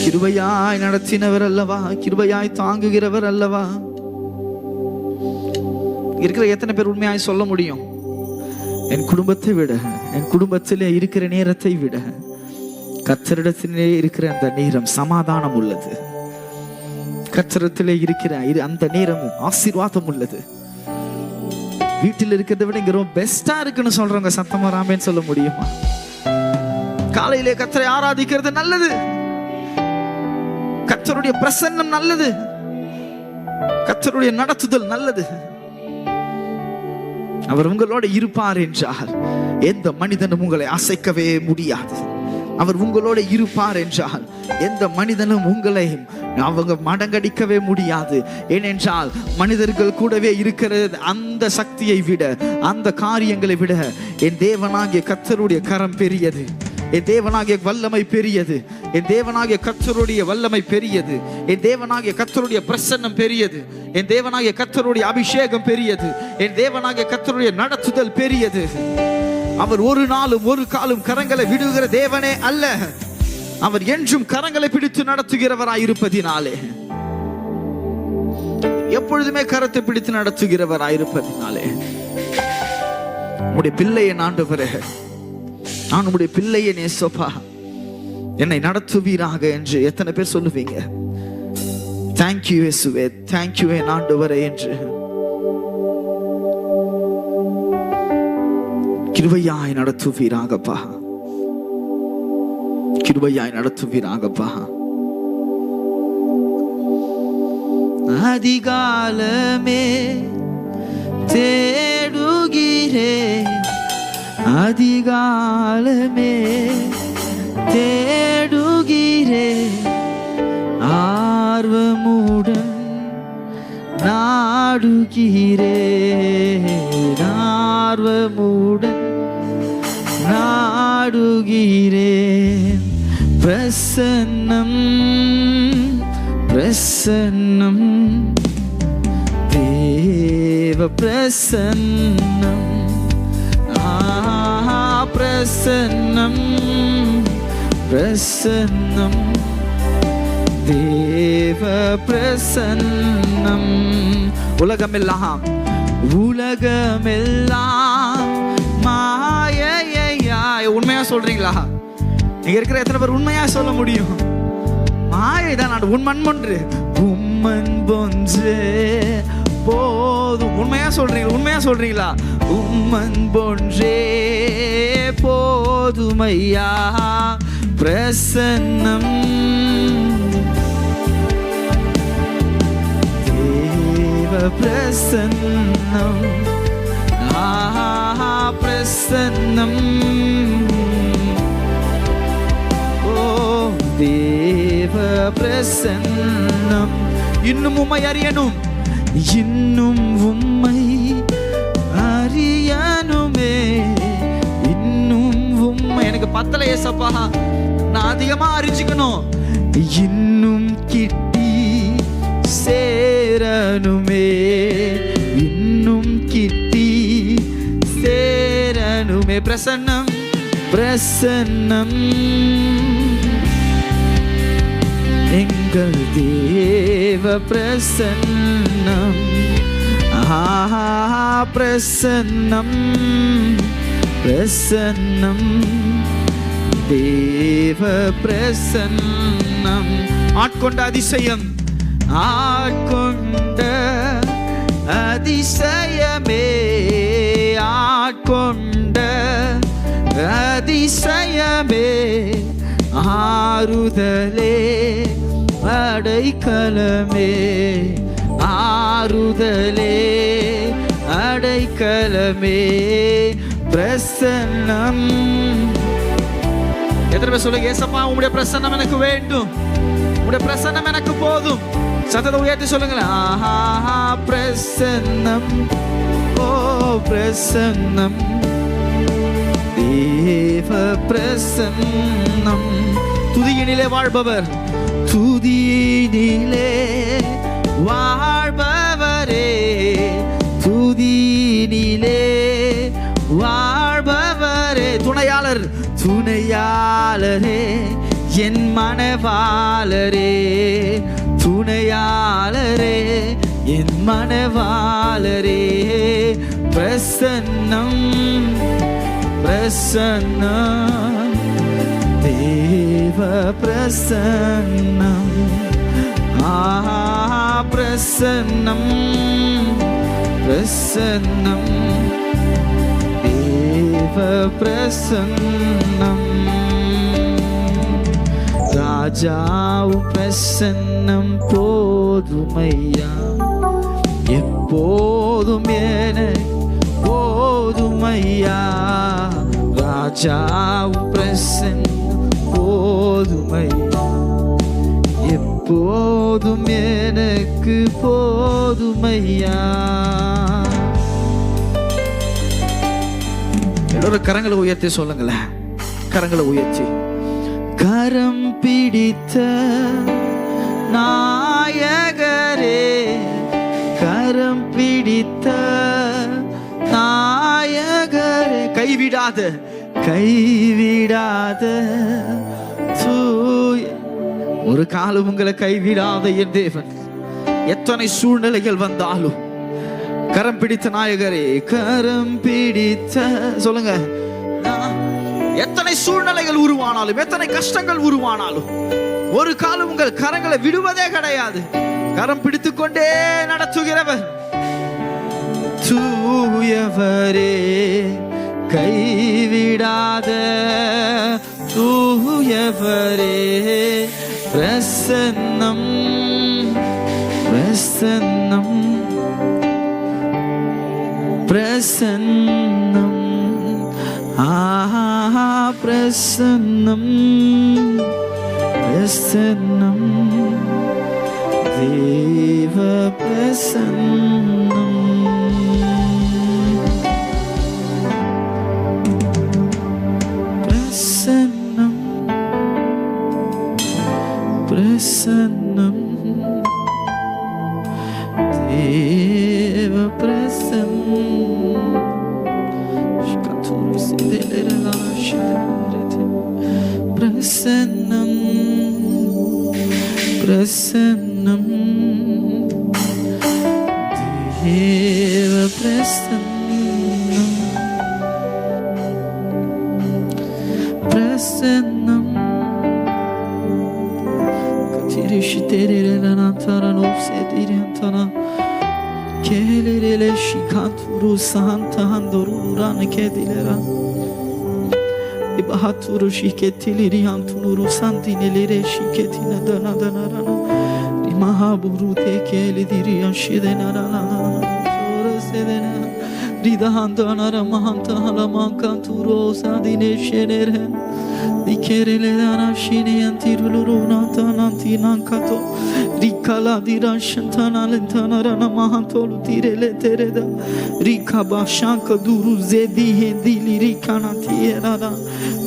கிருபையாய் நடத்தினவர் அல்லவா? கிருபையாய் தாங்குகிறவர் அல்லவா? இருக்கிற எத்தனை பேர் உண்மையாய் சொல்ல முடியும், என் குடும்பத்தை விட, என் குடும்பத்திலே இருக்கிற நேரத்தை விட கர்த்தரிடத்திலே இருக்கிற அந்த நேரம் சமாதானம் உள்ளது, கர்த்தரிடத்திலே இருக்கிற அந்த நேரம் ஆசீர்வாதம் உள்ளது, வீட்டில் இருக்கிறத விட இங்க ரொம்ப பெஸ்டா இருக்குன்னு சொல்றவங்க சத்தமா ராமேன்னு சொல்ல முடியுமா? காலையிலே கர்த்தரை ஆராதிக்கிறது நல்லது, கர்த்தருடைய பிரசன்னம் நல்லது, கர்த்தருடைய நடத்துதல் நல்லது. அவர் உங்களோட இருப்பார் என்றால் எந்த மனிதனும் உங்களை அசைக்கவே முடியாது. அவர் உங்களோட இருப்பார் என்றால் எந்த மனிதனும் உங்களை அவங்க மடங்கடிக்கவே முடியாது. ஏனென்றால் மனிதர்கள் கூடவே இருக்கிற அந்த சக்தியை விட, அந்த காரியங்களை விட என் தேவனாகிய கர்த்தருடைய கரம் பெரியது, என் தேவனாகிய வல்லமை பெரியது, என் தேவனாகிய கர்த்தருடைய வல்லமை பெரியது, என் தேவனாகிய கர்த்தருடைய பிரசன்னம் பெரியது, என் தேவனாகிய கர்த்தருடைய அபிஷேகம் பெரியது, என் தேவனாகிய கர்த்தருடைய நடத்துதல் பெரியது. அவர் ஒரு நாளும் ஒரு காலும் கரங்களை விடுகிற தேவனே அல்ல, அவர் என்றும் கரங்களை பிடித்து நடத்துகிறவராய் இருப்பதினாலே, எப்பொழுதுமே கரத்தை பிடித்து நடத்துகிறவராய் இருப்பதினாலே, உம்முடைய பிள்ளையை ஆண்டவரே, நான் உம்முடைய பிள்ளையை நேசப்பா, என்னை நடத்துவீராக என்று எத்தனை பேர் சொல்லுவீங்க? தேங்க்யூ இயேசுவே, தேங்க்யூ என் ஆண்டவரே என்று கிருபையாய் நடத்துவீராகப்பா, கிருபையாய் நடத்துவீராகப்பா. அதிகாலமே தேடுகிறேன், அதிகாலமே தேடுகிறேன், ஆர்வமுடன் நாடுகிறேன், ஆர்வமுடன் நாடுகிறேன். பிரசன்னம் பிரசன்னம் தேவ பிரசன்னம். பிரசன்னம் பிரசன்னம் தேவ பிரசன்னம். உலகமெல்லாம் மாயையா. உண்மையா சொல்றீங்களா? நீங்க இருக்கிற எத்தனை பேர் உண்மையா சொல்ல முடியும்? மாயைதான். உண்மன் ஒன்று உம்மன் பொன்று போதும். உண்மையா சொல்றீங்களா? உண்மையா சொல்றீங்களா? உம்மன் பொன்றே போதுமையா. பிரசன்னம் தேவ பிரசன்னம். பிரசன்னம் தேவ பிரசன்னம். இன்னும் உம்மை அறியணும், இன்னும் உம்மை அறியணுமே. இன்னும் உம்மை எனக்கு பத்தல ஏசப்பா, நான் அதிகமா அறிஞ்சுக்கணும். இன்னும் கிட்டி சேரணுமே, இன்னும் கிட்டி சேரணுமே. பிரசன்னம் பிரசன்னம் எங்கள் தேவ பிரசன்னம். பிரசன்னம் பிரசன்னம் தேவ பிரசன்னம். ஆட்கொண்ட அதிசயம், ஆட்கொண்ட அதிசயமே, ஆட்கொண்ட அதிசயமே. ஆறுதலே அடைக்கலமே, ஆறுதலே அடைக்கலமே. பிரசன்னம். எத்தனை பேர் சொல்லுங்க, ஏசப்பா உம்முடைய பிரசன்னம் எனக்கு வேண்டும், உம்முடைய பிரசன்னம் எனக்கு போதும். சத்தத்தை உயர்த்தி சொல்லுங்களேன். பிரசன்னம், ஓ பிரசன்னம் தேவ பிரசன்னம். துதியினிலே வாழ்பவர், துதியினிலே வாழ்பவரே, துதியினிலே வாழ்பவரே. துணையாளர், துணையாளரே என் மனவாளரே, துணையாளரே என் மனவாளரே. பிரசன்னம் பிரசன்னம் தேவ பிரசன்னம். பிரசன்னம் பிரசன்னம் தேவ பிரசன்னம். ராஜாவும் பிரசன்னம் போதுமையா, எப்போதும் எனக்கு போதுமையா. ராஜாவும் பிரசன்னம் போதுமையா, எப்போதும் எனக்கு போதுமையா. எல்லோரும் கரங்களை உயர்த்தி சொல்லுங்களேன், கரங்களை உயர்த்தி. கரம் பிடித்த நாயகரே, கரம் பிடித்த நாயகரே. கைவிடாத கைவிடாத தூய, ஒரு காலம் உங்களை கைவிடாத என் தேவன். எத்தனை சூழ்நிலைகள் வந்தாலும் கரம் பிடித்த நாயகரே, கரம் பிடித்த. சொல்லுங்க, எத்தனை சூழ்நிலைகள் உருவானாலும், எத்தனை கஷ்டங்கள் உருவானாலும் ஒரு காலம் உங்கள் கரங்களை விடுவதே கிடையாது. கரம் பிடித்துக் கொண்டே நடத்துகிறவர். தூயவரே கைவிடாத தூயவரே. பிரசன்னம் பிரசன்னம் பிரசன்னம். பிரசன்னம் பிரசன்னம் தேவ பிரசன்னம். பிரசன்னம் தேவ பிரசன்னம் பிரசன்னம் பிரசன்னம் தேவ பிரசன்னம் பிரசன்னம் கதிரிஷிதேரேலனா தரனோ சேதிரந்தனா கேலேலே ஷிகாந்துரு சாந்தஹந்தருரான கேதிலரா இபஹத்துரு ஷிகெத்திலிரியாந்துரு சாந்தினெலிரே ஷிகெத்தின தனதனரனா ரிமஹாபுரு தேகேலிதிரியா ஷிதனரனா சோரசெதன ரிதஹந்தனர மஹந்தஹலமாகந்துரு சாதினே ஷெனெர dikerelana shineantiruluruna tanantinankato rikala dirashantana lentana rana mahantolu tirele tereda rikabashanka duru zedi hendili rikana tierana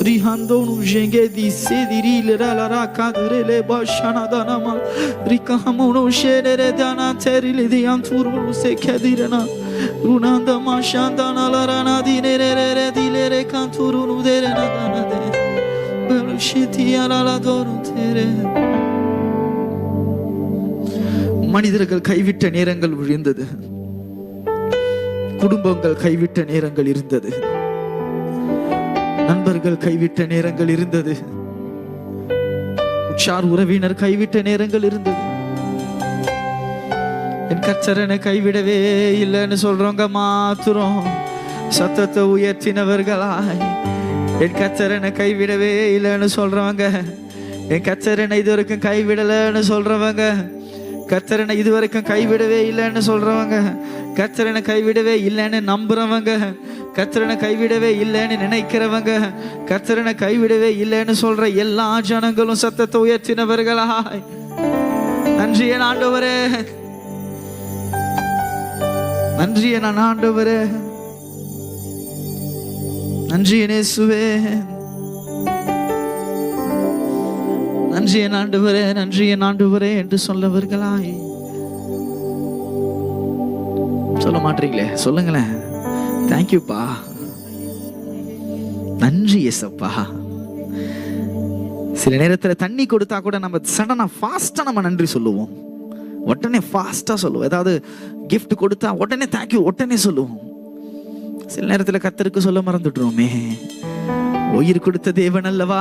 rihandonu jengedi sedirile ralara kadrele bashana danama rikahamono shenere dana terile dianturu sekedirena runanda mashandana larana dinere dilere kanturu derena dana de மனிதர்கள் கைவிட்ட நேரங்கள் விழுந்தது, குடும்பங்கள் கைவிட்ட நேரங்கள் இருந்தது, நண்பர்கள் கைவிட்ட நேரங்கள் இருந்தது, உற்றார் உறவினர் கைவிட்ட நேரங்கள் இருந்தது. என் கர்த்தரனை கைவிடவே இல்லைன்னு சொல்றவங்க மாத்திரம் சத்தத்தை உயர்த்தினவர்களாய், என் கர்த்தரனை கைவிடவே இல்லைன்னு சொல்றவங்க, என் கர்த்தரனை இதுவரைக்கும் கைவிடலைன்னு சொல்றவங்க, கர்த்தரனை இதுவரைக்கும் கைவிடவே இல்லைன்னு சொல்றவங்க, கர்த்தரனை கைவிடவே இல்லைன்னு நம்புறவங்க, கர்த்தரனை கைவிடவே இல்லைன்னு நினைக்கிறவங்க, கர்த்தரனை கைவிடவே இல்லைன்னு சொல்ற எல்லா ஜனங்களும் சத்தத்தை உயர்த்தினவர்களாய், நன்றி என் ஆண்டவரே, நன்றி என் ஆண்டவரே, நன்றி என் இயேசுவே, நன்றி என் ஆண்டவரே, நன்றி என் ஆண்டவரே என்று சொல்லவர்களாய். சொல்ல மாட்டீங்களே, சொல்லுங்களேன். தேங்க்யூப்பா, நன்றி ஏசப்பா. சில நேரத்தில் தண்ணி கொடுத்தா கூட நம்ம சடனா ஃபாஸ்டா நம்ம நன்றி சொல்லுவோம், உடனே ஃபாஸ்டா சொல்லுவோம். ஏதாவது கிஃப்ட் கொடுத்தா உடனே தேங்க்யூ உடனே சொல்லுவோம். சில நேரத்தில் கர்த்தருக்கு சொல்ல மறந்துடுறோமே. உயிர் கொடுத்த தேவன் அல்லவா,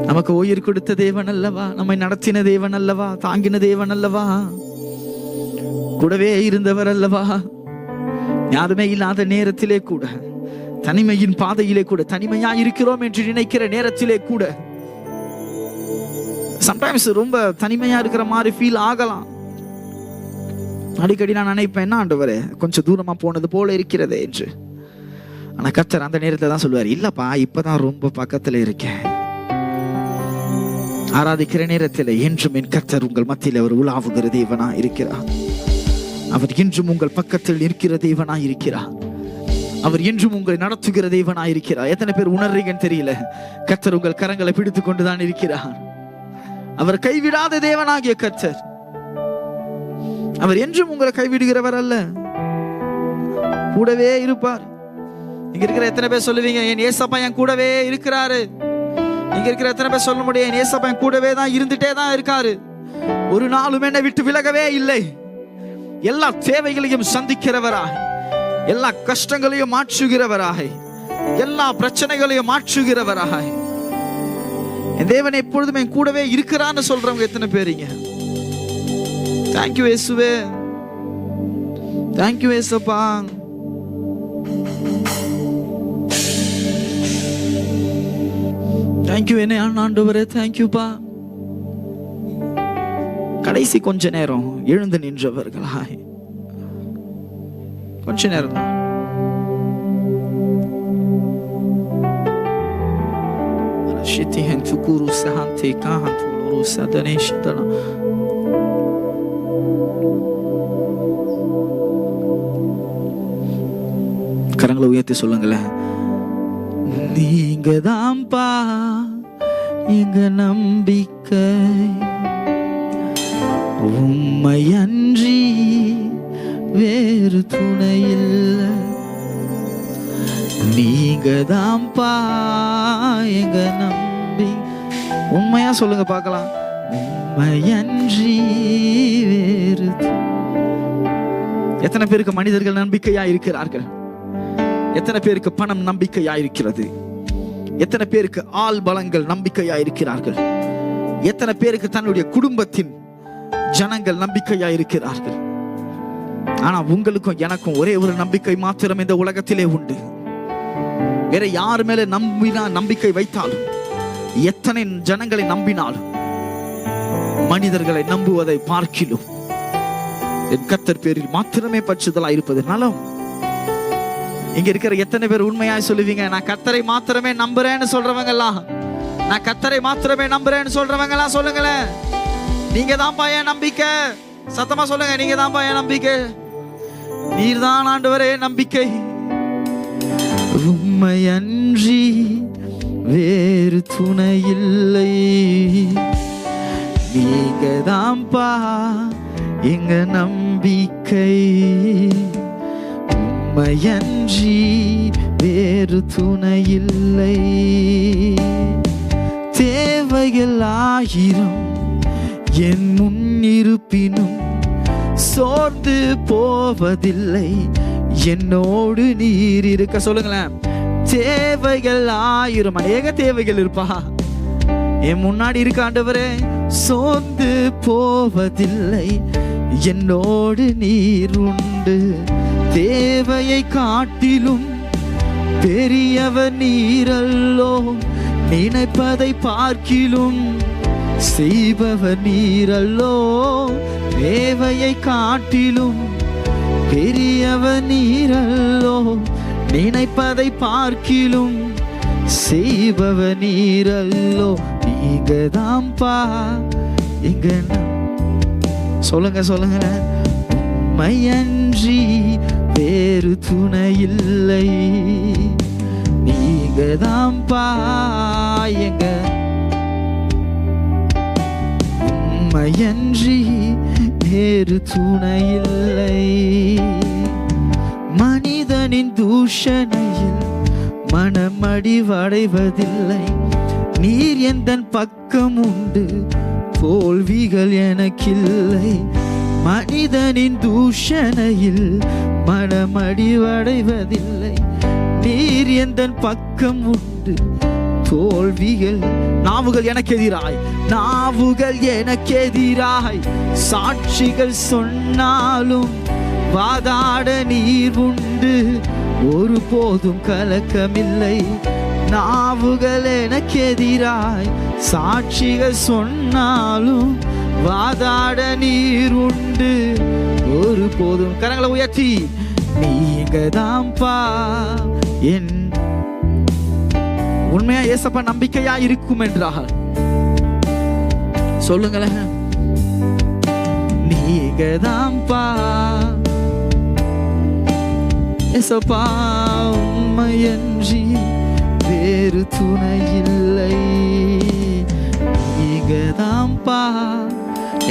நமக்கு உயிர் கொடுத்த தேவன் அல்லவா, நம்மை நடத்தின தேவன் அல்லவா, தாங்கின தேவன் அல்லவா, கூடவே இருந்தவர் அல்லவா. யாருமே இல்லாத நேரத்திலே கூட, தனிமையின் பாதையிலே கூட, தனிமையா இருக்கிறோம் என்று நினைக்கிற நேரத்திலே கூட, சம்டைம்ஸ் ரொம்ப தனிமையா இருக்கிற மாதிரி ஃபீல் ஆகலாம். அடிக்கடி நான் நினைப்பேன், என்ன ஆண்டவரே கொஞ்சம் தூரமா போனது போல இருக்கிறதே என்று. ஆனா கர்த்தர் அந்த நேரத்துல தான் சொல்லுவார், இல்லப்பா இப்பதான் ரொம்ப பக்கத்துல இருக்கேன். ஆராதிக்கிற நேரத்தில் என்றும் என் கர்த்தர் உங்கள் மத்தியில் அவர் உலாவுகிற தேவனா இருக்கிறார். அவர் என்றும் உங்கள் பக்கத்தில் இருக்கிற தேவனா இருக்கிறார். அவர் என்றும் உங்களை நடத்துகிற தேவனா இருக்கிறார். எத்தனை பேர் உணர்றீங்கன்னு தெரியல, கர்த்தர் உங்கள் கரங்களை பிடித்துக் கொண்டுதான் இருக்கிறார். அவர் கைவிடாத தேவனாகிய கர்த்தர், அவர் என்றும் உங்களை கைவிடுகிறவர் அல்ல, கூடவே இருப்பார். இங்க இருக்கிற எத்தனை பேர் சொல்லுவீங்க, என் ஏசப்பா என் கூடவே இருக்கிறாரு? இங்க இருக்கிற எத்தனை பேர் சொல்ல முடியும், என் ஏசப்பா என் கூடவே தான் இருந்துட்டே தான் இருக்காரு, ஒரு நாளும் என்னை விட்டு விலகவே இல்லை, எல்லா தேவைகளையும் சந்திக்கிறவராய், எல்லா கஷ்டங்களையும் மாற்றுகிறவராய், எல்லா பிரச்சனைகளையும் மாற்றுகிறவராய் என் தேவன் எப்பொழுதும் என் கூடவே இருக்கிறான்னு சொல்றவங்க எத்தனை பேருங்க? தேங்க்யூ இயேசுவே, தேங்க்யூ இயேசப்பா. தேங்க்யூ என்ன ஆண்டவரே, தேங்க்யூப்பா. கடைசி கொஞ்ச நேரம் எழுந்து நின்றவர்களாய், கொஞ்ச நேரம் தான். கரங்களை உயர்த்தி சொல்லுங்களேன், நீங்க தான்ப்பா எங்க நம்பிக்கை, நம்பிக்கை, உம்மை அன்றி வேறு துணையில்லை. நீங்க தான்ப்பா எங்க நம்பி. உண்மையா சொல்லுங்க பார்க்கலாம். உம்மை அன்றி வேறு. எத்தனை பேருக்கு மனிதர்கள் நம்பிக்கையா இருக்கிறார்கள்? எத்தனை பேருக்கு பணம் நம்பிக்கையா இருக்கிறது? எத்தனை பேருக்கு ஆள் பலங்கள் நம்பிக்கையா இருக்கிறார்கள்? எத்தனை பேருக்கு தன்னுடைய குடும்பத்தின் ஜனங்கள் நம்பிக்கையா இருக்கிறார்கள்? ஆனா உங்களுக்கும் எனக்கும் ஒரே ஒரு நம்பிக்கை மாத்திரம் இந்த உலகத்திலே உண்டு. வேற யார் மேல நம்பிக்கை வைத்தாலும், எத்தனை ஜனங்களை நம்பினாலும், மனிதர்களை நம்புவதை பார்க்கிலும் என் கர்த்தர் பேரில் மாத்திரமே பற்றுதலா இருப்பது நலம். இங்க இருக்கிற எத்தனை பேர் உண்மையாய் சொல்லுவீங்க, நான் கர்த்தரை மாத்திரமே நம்புறேன்னு சொல்றவங்க எல்லாம், நான் கர்த்தரை மாத்திரமே நம்புறேன்னு சொல்றவங்க எல்லாம் சொல்லுங்களேன். நீங்க தான்ப்பா என் நம்பிக்கை. சத்தமா சொல்லுங்க, நீங்க தான்ப்பா என் நம்பிக்கை. நீர்தான் ஆண்டவரே நம்பிக்கை. உம்மை அன்றி வேறு துணை இல்லை. நீங்க தான்ப்பா எங்க நம்பிக்கை. உம்மை அன்றி வேறு துணை இல்லை. தேவைகள் ஆயிரம் என் முன் இருப்பினும் சோர்ந்து போவதில்லை. என்னோடு நீர் இருக்க. சொல்லுங்களேன். தேவைகள் ஆயிரம், அநேக தேவைகள் இருப்பா, என் முன்னாடி இருக்க ஆண்டவரே. சோர்ந்து போவதில்லை, என்னோடு நீர் உண்டு. தேவையை காட்டிலும் பெரியவர் நீரல்லோ, நினைப்பதை பார்க்கிலும் செய்பவர் நீரல்லோ. தேவையை காட்டிலும் பெரியவர் நீரல்லோ, நினைப்பதை பார்க்கிலும் செய்பவர் நீரல்லோ. நீங்க தான்ப்பா எங்க. சொல்லுங்க சொல்லுங்க. உம்மை அன்றி வேறு துணை இல்லை. நீங்க தான்ப்பா எங்க. உம்மை அன்றி வேறு துணை இல்லை. மனிதனின் தூஷணையில் மனமடிவடைவதில்லை. நீர் எந்தன் பக்கம் உண்டு, தோல்விகள் எனக்கில்லை. மனிதனின் தூஷணையில் மனமடிவடைவதில்லை. நீர் எந்தன் பக்கம் உண்டு, தோல்விகள். நாவுகள் எனக்கு எதிராய், நாவுகள் எனக்கு எதிராய் சாட்சிகள் சொன்னாலும் வாதாட நீர் உண்டு, ஒரு போதும் கலக்கமில்லை. நாவுகள் எனக்கு எதிராய் சாட்சிகள் சொன்னாலும் வாதாட நீர் உண்டு, ஒரு போதும். கரங்களை உயர்த்தி. நீங்க தான்ப்பா என். உண்மையா ஏசப்பா நம்பிக்கையா இருக்கும் என்றால் சொல்லுங்களேன். நீங்க தான்ப்பா ஏசப்பா. உம்மை அன்றி வேறு துணை இல்லை. நீங்க தான்ப்பா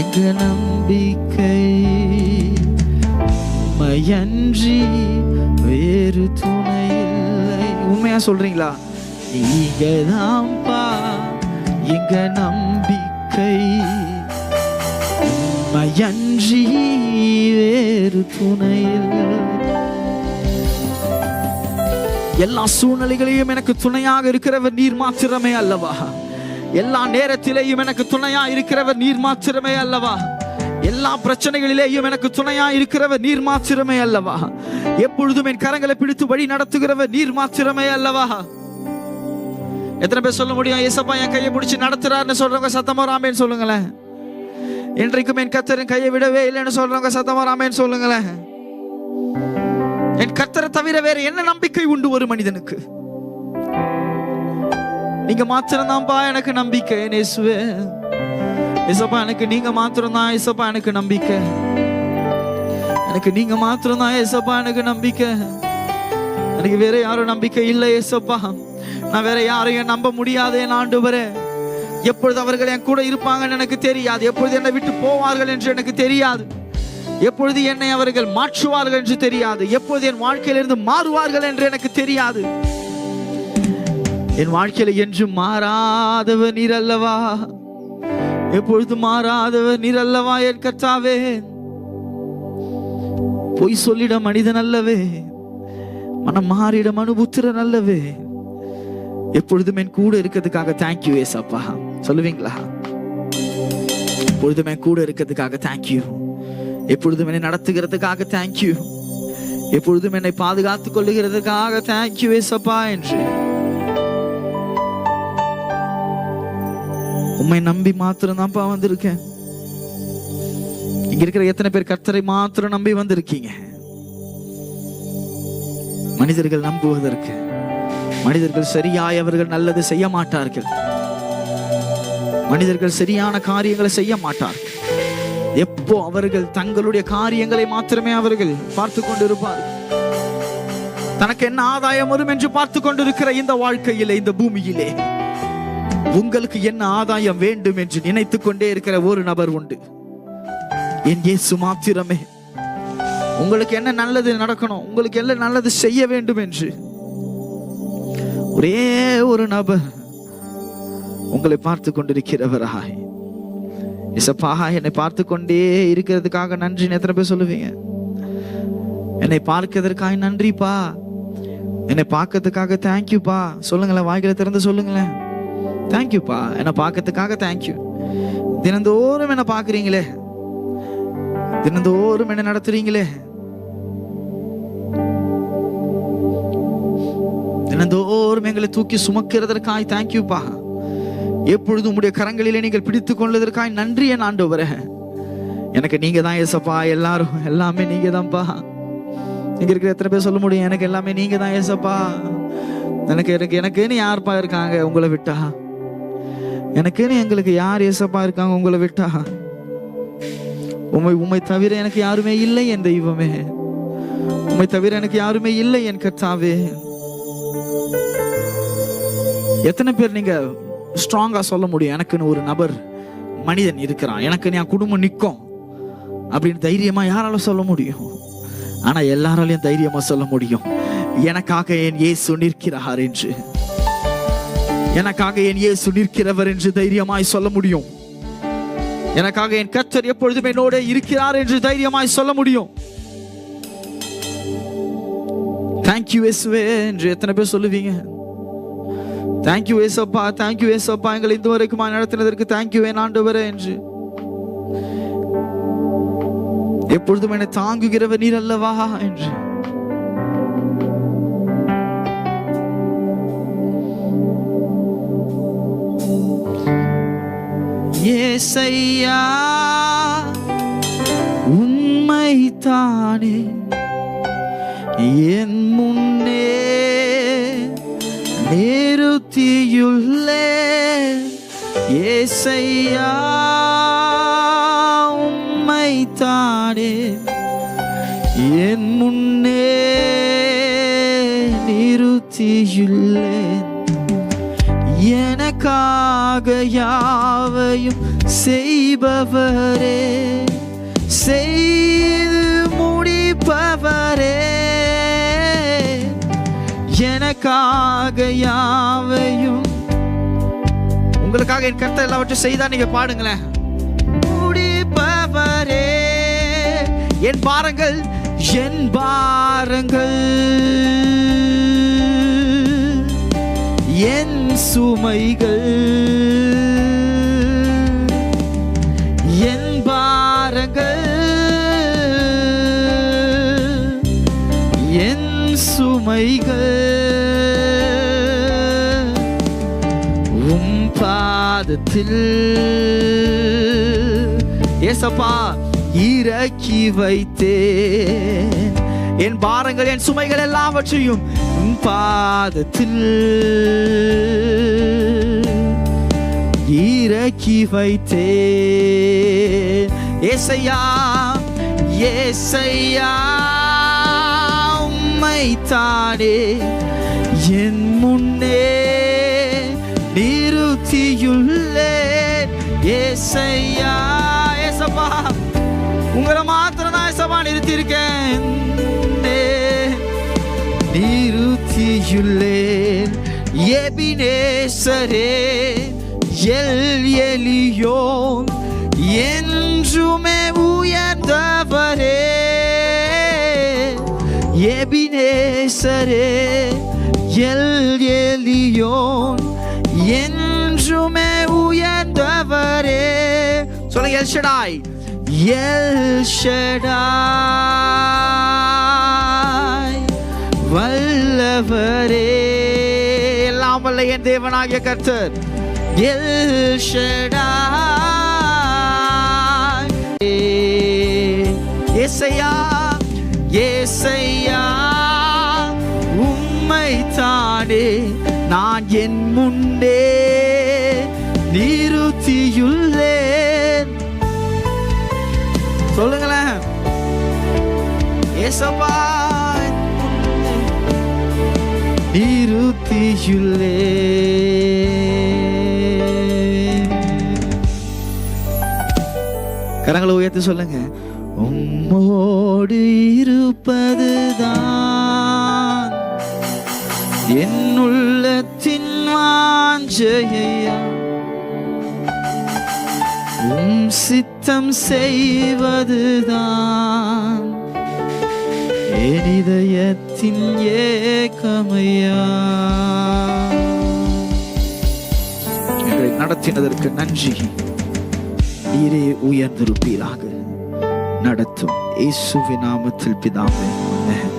எங்க நம்பிக்கை. உம்மை அன்றி வேறு துணை இல்லை. உண்மையா சொல்றீங்களா? நீங்க தான்ப்பா எங்க நம்பிக்கை. உம்மை அன்றி வேறு துணை இல்லை. எல்லா சூழ்நிலைகளையும் எனக்கு துணையாக இருக்கிறவர் நீர் மாத்திரமே அல்லவா? எல்லா நேரத்திலேயும் எனக்கு துணையா இருக்கிறவர் நீர் மாத்திரமே அல்லவா? எல்லா பிரச்சனைகளிலேயும் எனக்கு துணையா இருக்கிறவர் நீர் மாத்திரமே அல்லவா? எப்பொழுதும் என் கரங்களை பிடித்து வழி நடத்துகிறவர் நீர் மாத்திரமே அல்லவா? எத்தனை பேர் சொல்ல முடியும், ஏசப்பா என் கையை பிடிச்சி நடத்துறாருன்னு சொல்றவங்க சத்தமா ஆமென் சொல்லுங்களேன். என்றைக்கும் என் கர்த்தரின் கையை விடவே இல்லைன்னு சொல்றவங்க சத்தமா ஆமென் சொல்லுங்களேன். என் கர்த்தரை தவிர வேற என்ன நம்பிக்கை உண்டு ஒரு மனிதனுக்கு? நீங்க மாத்திரம் தான்ப்பா எனக்கு நம்பிக்கை. இயேசுவே, ஏசப்பா எனக்கு நீங்க மாத்திரம் தான் ஏசப்பா எனக்கு நம்பிக்கை. எனக்கு நீங்க மாத்திரம் தான் ஏசப்பா எனக்கு நம்பிக்கை. எனக்கு வேற யாரும் நம்பிக்கை இல்லை ஏசப்பா. நான் வேற யாரையும் நம்ப முடியாதே ஆண்டவரே. எப்பொழுது அவர்கள் என் கூட இருப்பாங்கன்னு எனக்கு தெரியாது. எப்பொழுது என்னை விட்டு போவார்கள் என்று எனக்கு தெரியாது. எப்பொழுது என்னை அவர்கள் மாற்றுவார்கள் என்று தெரியாது. எப்பொழுது என் வாழ்க்கையிலிருந்து மாறுவார்கள் என்று எனக்கு தெரியாது. என் வாழ்க்கையில என்றும் மாறாதவர் நீர் அல்லவா, எப்பொழுது மாறாதவர் நீர் அல்லவா என் கர்த்தாவே. பொய் சொல்லிட மனிதன் அல்லவே, மனம் மாறிட மனுபுத்திரன் அல்லவே. எப்பொழுதும் என் கூட இருக்கிறதுக்காக தேங்க்யூ ஏசப்பா. சொல்லுவீங்களா? எப்பொழுதும் என் கூட இருக்கிறதுக்காக தேங்க்யூ. எப்பொழுதும் என்னை நடத்துகிறதுக்காக தேங்க்யூ. எப்பொழுதும் என்னை பாதுகாத்துக் கொள்ளுகிறதுக்காக தேங்க்யூ ஏசப்பா என்று உம்மை நம்பி மாத்திரம் தான்ப்பா வந்திருக்கேன். இங்க இருக்கிற எத்தனை பேர் கர்த்தரை மாத்திரம் நம்பி வந்திருக்கீங்க? மனிதர்கள் நம்புவதற்கு, மனிதர்கள் சரியாய் அவர்கள் நல்லது செய்ய மாட்டார்கள். மனிதர்கள் சரியான காரியங்களை செய்ய மாட்டார்கள். எப்போ அவர்கள் தங்களுடைய காரியங்களை மாத்திரமே அவர்கள் பார்த்து கொண்டிருப்பார்கள். தனக்கு என்ன ஆதாயம் வரும் என்று பார்த்து கொண்டிருக்கிற இந்த வாழ்க்கையிலே, இந்த பூமியிலே உங்களுக்கு என்ன ஆதாயம் வேண்டும் என்று நினைத்துக் கொண்டே இருக்கிற ஒரு நபர் உண்டு. என் இயேசு மாத்திரமே. உங்களுக்கு என்ன நல்லது நடக்கணும், உங்களுக்கு என்ன நல்லது செய்ய வேண்டும் என்று ஒரே ஒரு நபர் உங்களை பார்த்து கொண்டிருக்கிறவராய். இசப்பா, என்னை பார்த்து கொண்டே இருக்கிறதுக்காக நன்றி. எத்தனை பேர் சொல்லுவீங்க? என்னை பார்க்கிறதுக்காக நன்றிப்பா, என்னை பார்க்கறதுக்காக தேங்க்யூப்பா. சொல்லுங்களேன், வாய்களை திறந்து சொல்லுங்களேன். தேங்க்யூப்பா, என்னை பார்க்கறதுக்காக தேங்க்யூ. தினந்தோறும் என்ன பார்க்குறீங்களே, தினந்தோறும் என்ன நடத்துறீங்களே, தினந்தோறும் எங்களை தூக்கி சுமக்கிறதற்காய் தேங்க்யூப்பா. எப்பொழுதும் உங்களுடைய கரங்களிலே நீங்கள் பிடித்துக் கொள்வதற்காய் நன்றி என் ஆண்டவரே. எனக்கு நீங்க தான் ஏசப்பா. எல்லாரும் எல்லாமே நீங்க தான்ப்பா. இங்க இருக்கிற எத்தனை பேர் சொல்ல முடியும்? எனக்கு எல்லாமே நீங்க தான் ஏசப்பா. எனக்குன்னு யாருப்பா இருக்காங்க உங்களை விட்டா? எனக்குன்னு எங்களுக்கு யார் ஏசப்பா இருக்காங்க உங்களை விட்டா? உம்மை தவிர எனக்கு யாருமே இல்லை என் தெய்வமே. உம்மை தவிர எனக்கு யாருமே இல்லை என் கர்த்தாவே. எத்தனை பேர் நீங்க ஸ்ட்ராங்கா சொல்ல முடியும், எனக்குன்னு ஒரு நபர் மனிதன் இருக்கிறான், எனக்குன்னு என் குடும்பம் நிற்கும் அப்படின்னு தைரியமா யாரால சொல்ல முடியும்? ஆனா எல்லாராலையும் தைரியமா சொல்ல முடியும், எனக்காக என் இயேசு நிற்கிறார் என்று. எனக்காக என் இயேசு நிற்கிறவர் என்று தைரியமாய் சொல்ல முடியும். எனக்காக என் கர்த்தர் எப்பொழுதும் என்னோட இருக்கிறார் என்று தைரியமாய் சொல்ல முடியும். தேங்க்யூ இயேசுவே என்று எத்தனை பேர் சொல்லுவீங்க? தேங்க்யூ ஏசப்பா, தேங்க்யூ ஏசப்பா, எங்களை இந்த வரைக்கும் நடத்தினதற்கு தேங்க்யூ என் ஆண்டவரே என்று. எப்பொழுதும் என்னை தாங்குகிறவர் நீர் அல்லவா என்று. ஏசையா உம்மைத்தானே என் முன்னே நிறுத்தியுள்ளே. ஏசையா உம்மைத்தானே என் முன்னே நிறுத்தியுள்ளேன். எனக்காக யாவையும் செய்பவரே, செய்து முடிப்பவரே. எனக்காக யாவையும், உங்களுக்காக என் கர்த்தர் எல்லாவற்றையும் செய்தா நீங்க பாடுங்களேன். முடிப்பவரே, என் பாரங்கள் என் பாரங்கள் என் சுமைகள், என் பாரங்கள் என் சுமைகள் உம் பாதத்தில் ஏசப்பா இறக்கி வைத்தேன். என் பாரங்கள் என் சுமைகள் எல்லாவற்றையும் உம் பாதத்தில் இறக்கி வைத்தேன். ஏசையா ஏசையா உம்மைத்தானே என் முன்னே நிறுத்தியுள்ளே. ஏசையா ஏசப்பா உங்களை மாத்திரம் தான் ஏசப்பா நிறுத்தியிருக்கேன் நிறுத்தியுள்ளேன் எபினேசரே எல் எலியோன் என்றுமே உயர்ந்தவரே எபினேசரே எல் எலியோன் என்றுமே உயர்ந்தவரே சொல்லுங்க எல் ஷடாய் எல் ஷடாய் வல்லவரே எல்லாம் வல்ல என் தேவனாகிய கர்த்தர் எல் ஷடாய் ஏசையா ஏசையா உம்மை தானே நான் என் முன்னே நிறுத்தியுள்ளேன் சொல்லுங்களேன் ஏசப்பா நிறுத்தியுள்ளேன் கரங்களை உயர்த்தி சொல்லுங்க உம்மோடு இருப்பதுதான் என் உள்ளத்தின் வாஞ்சையா உம் சித்தம் செய்வதுதான் என் இதயத்தின் ஏக்கமையா எங்களை நடத்தினதற்கு நன்றி நீரே உயர்ந்திருப்பீராக நடத்தும் இயேசுவின் நாமத்தில் பிதாவே ஆமென்.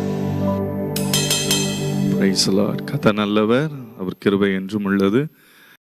Praise the Lord. கர்த்தர் நல்லவர், அவர் கிருபை என்றும் உள்ளது.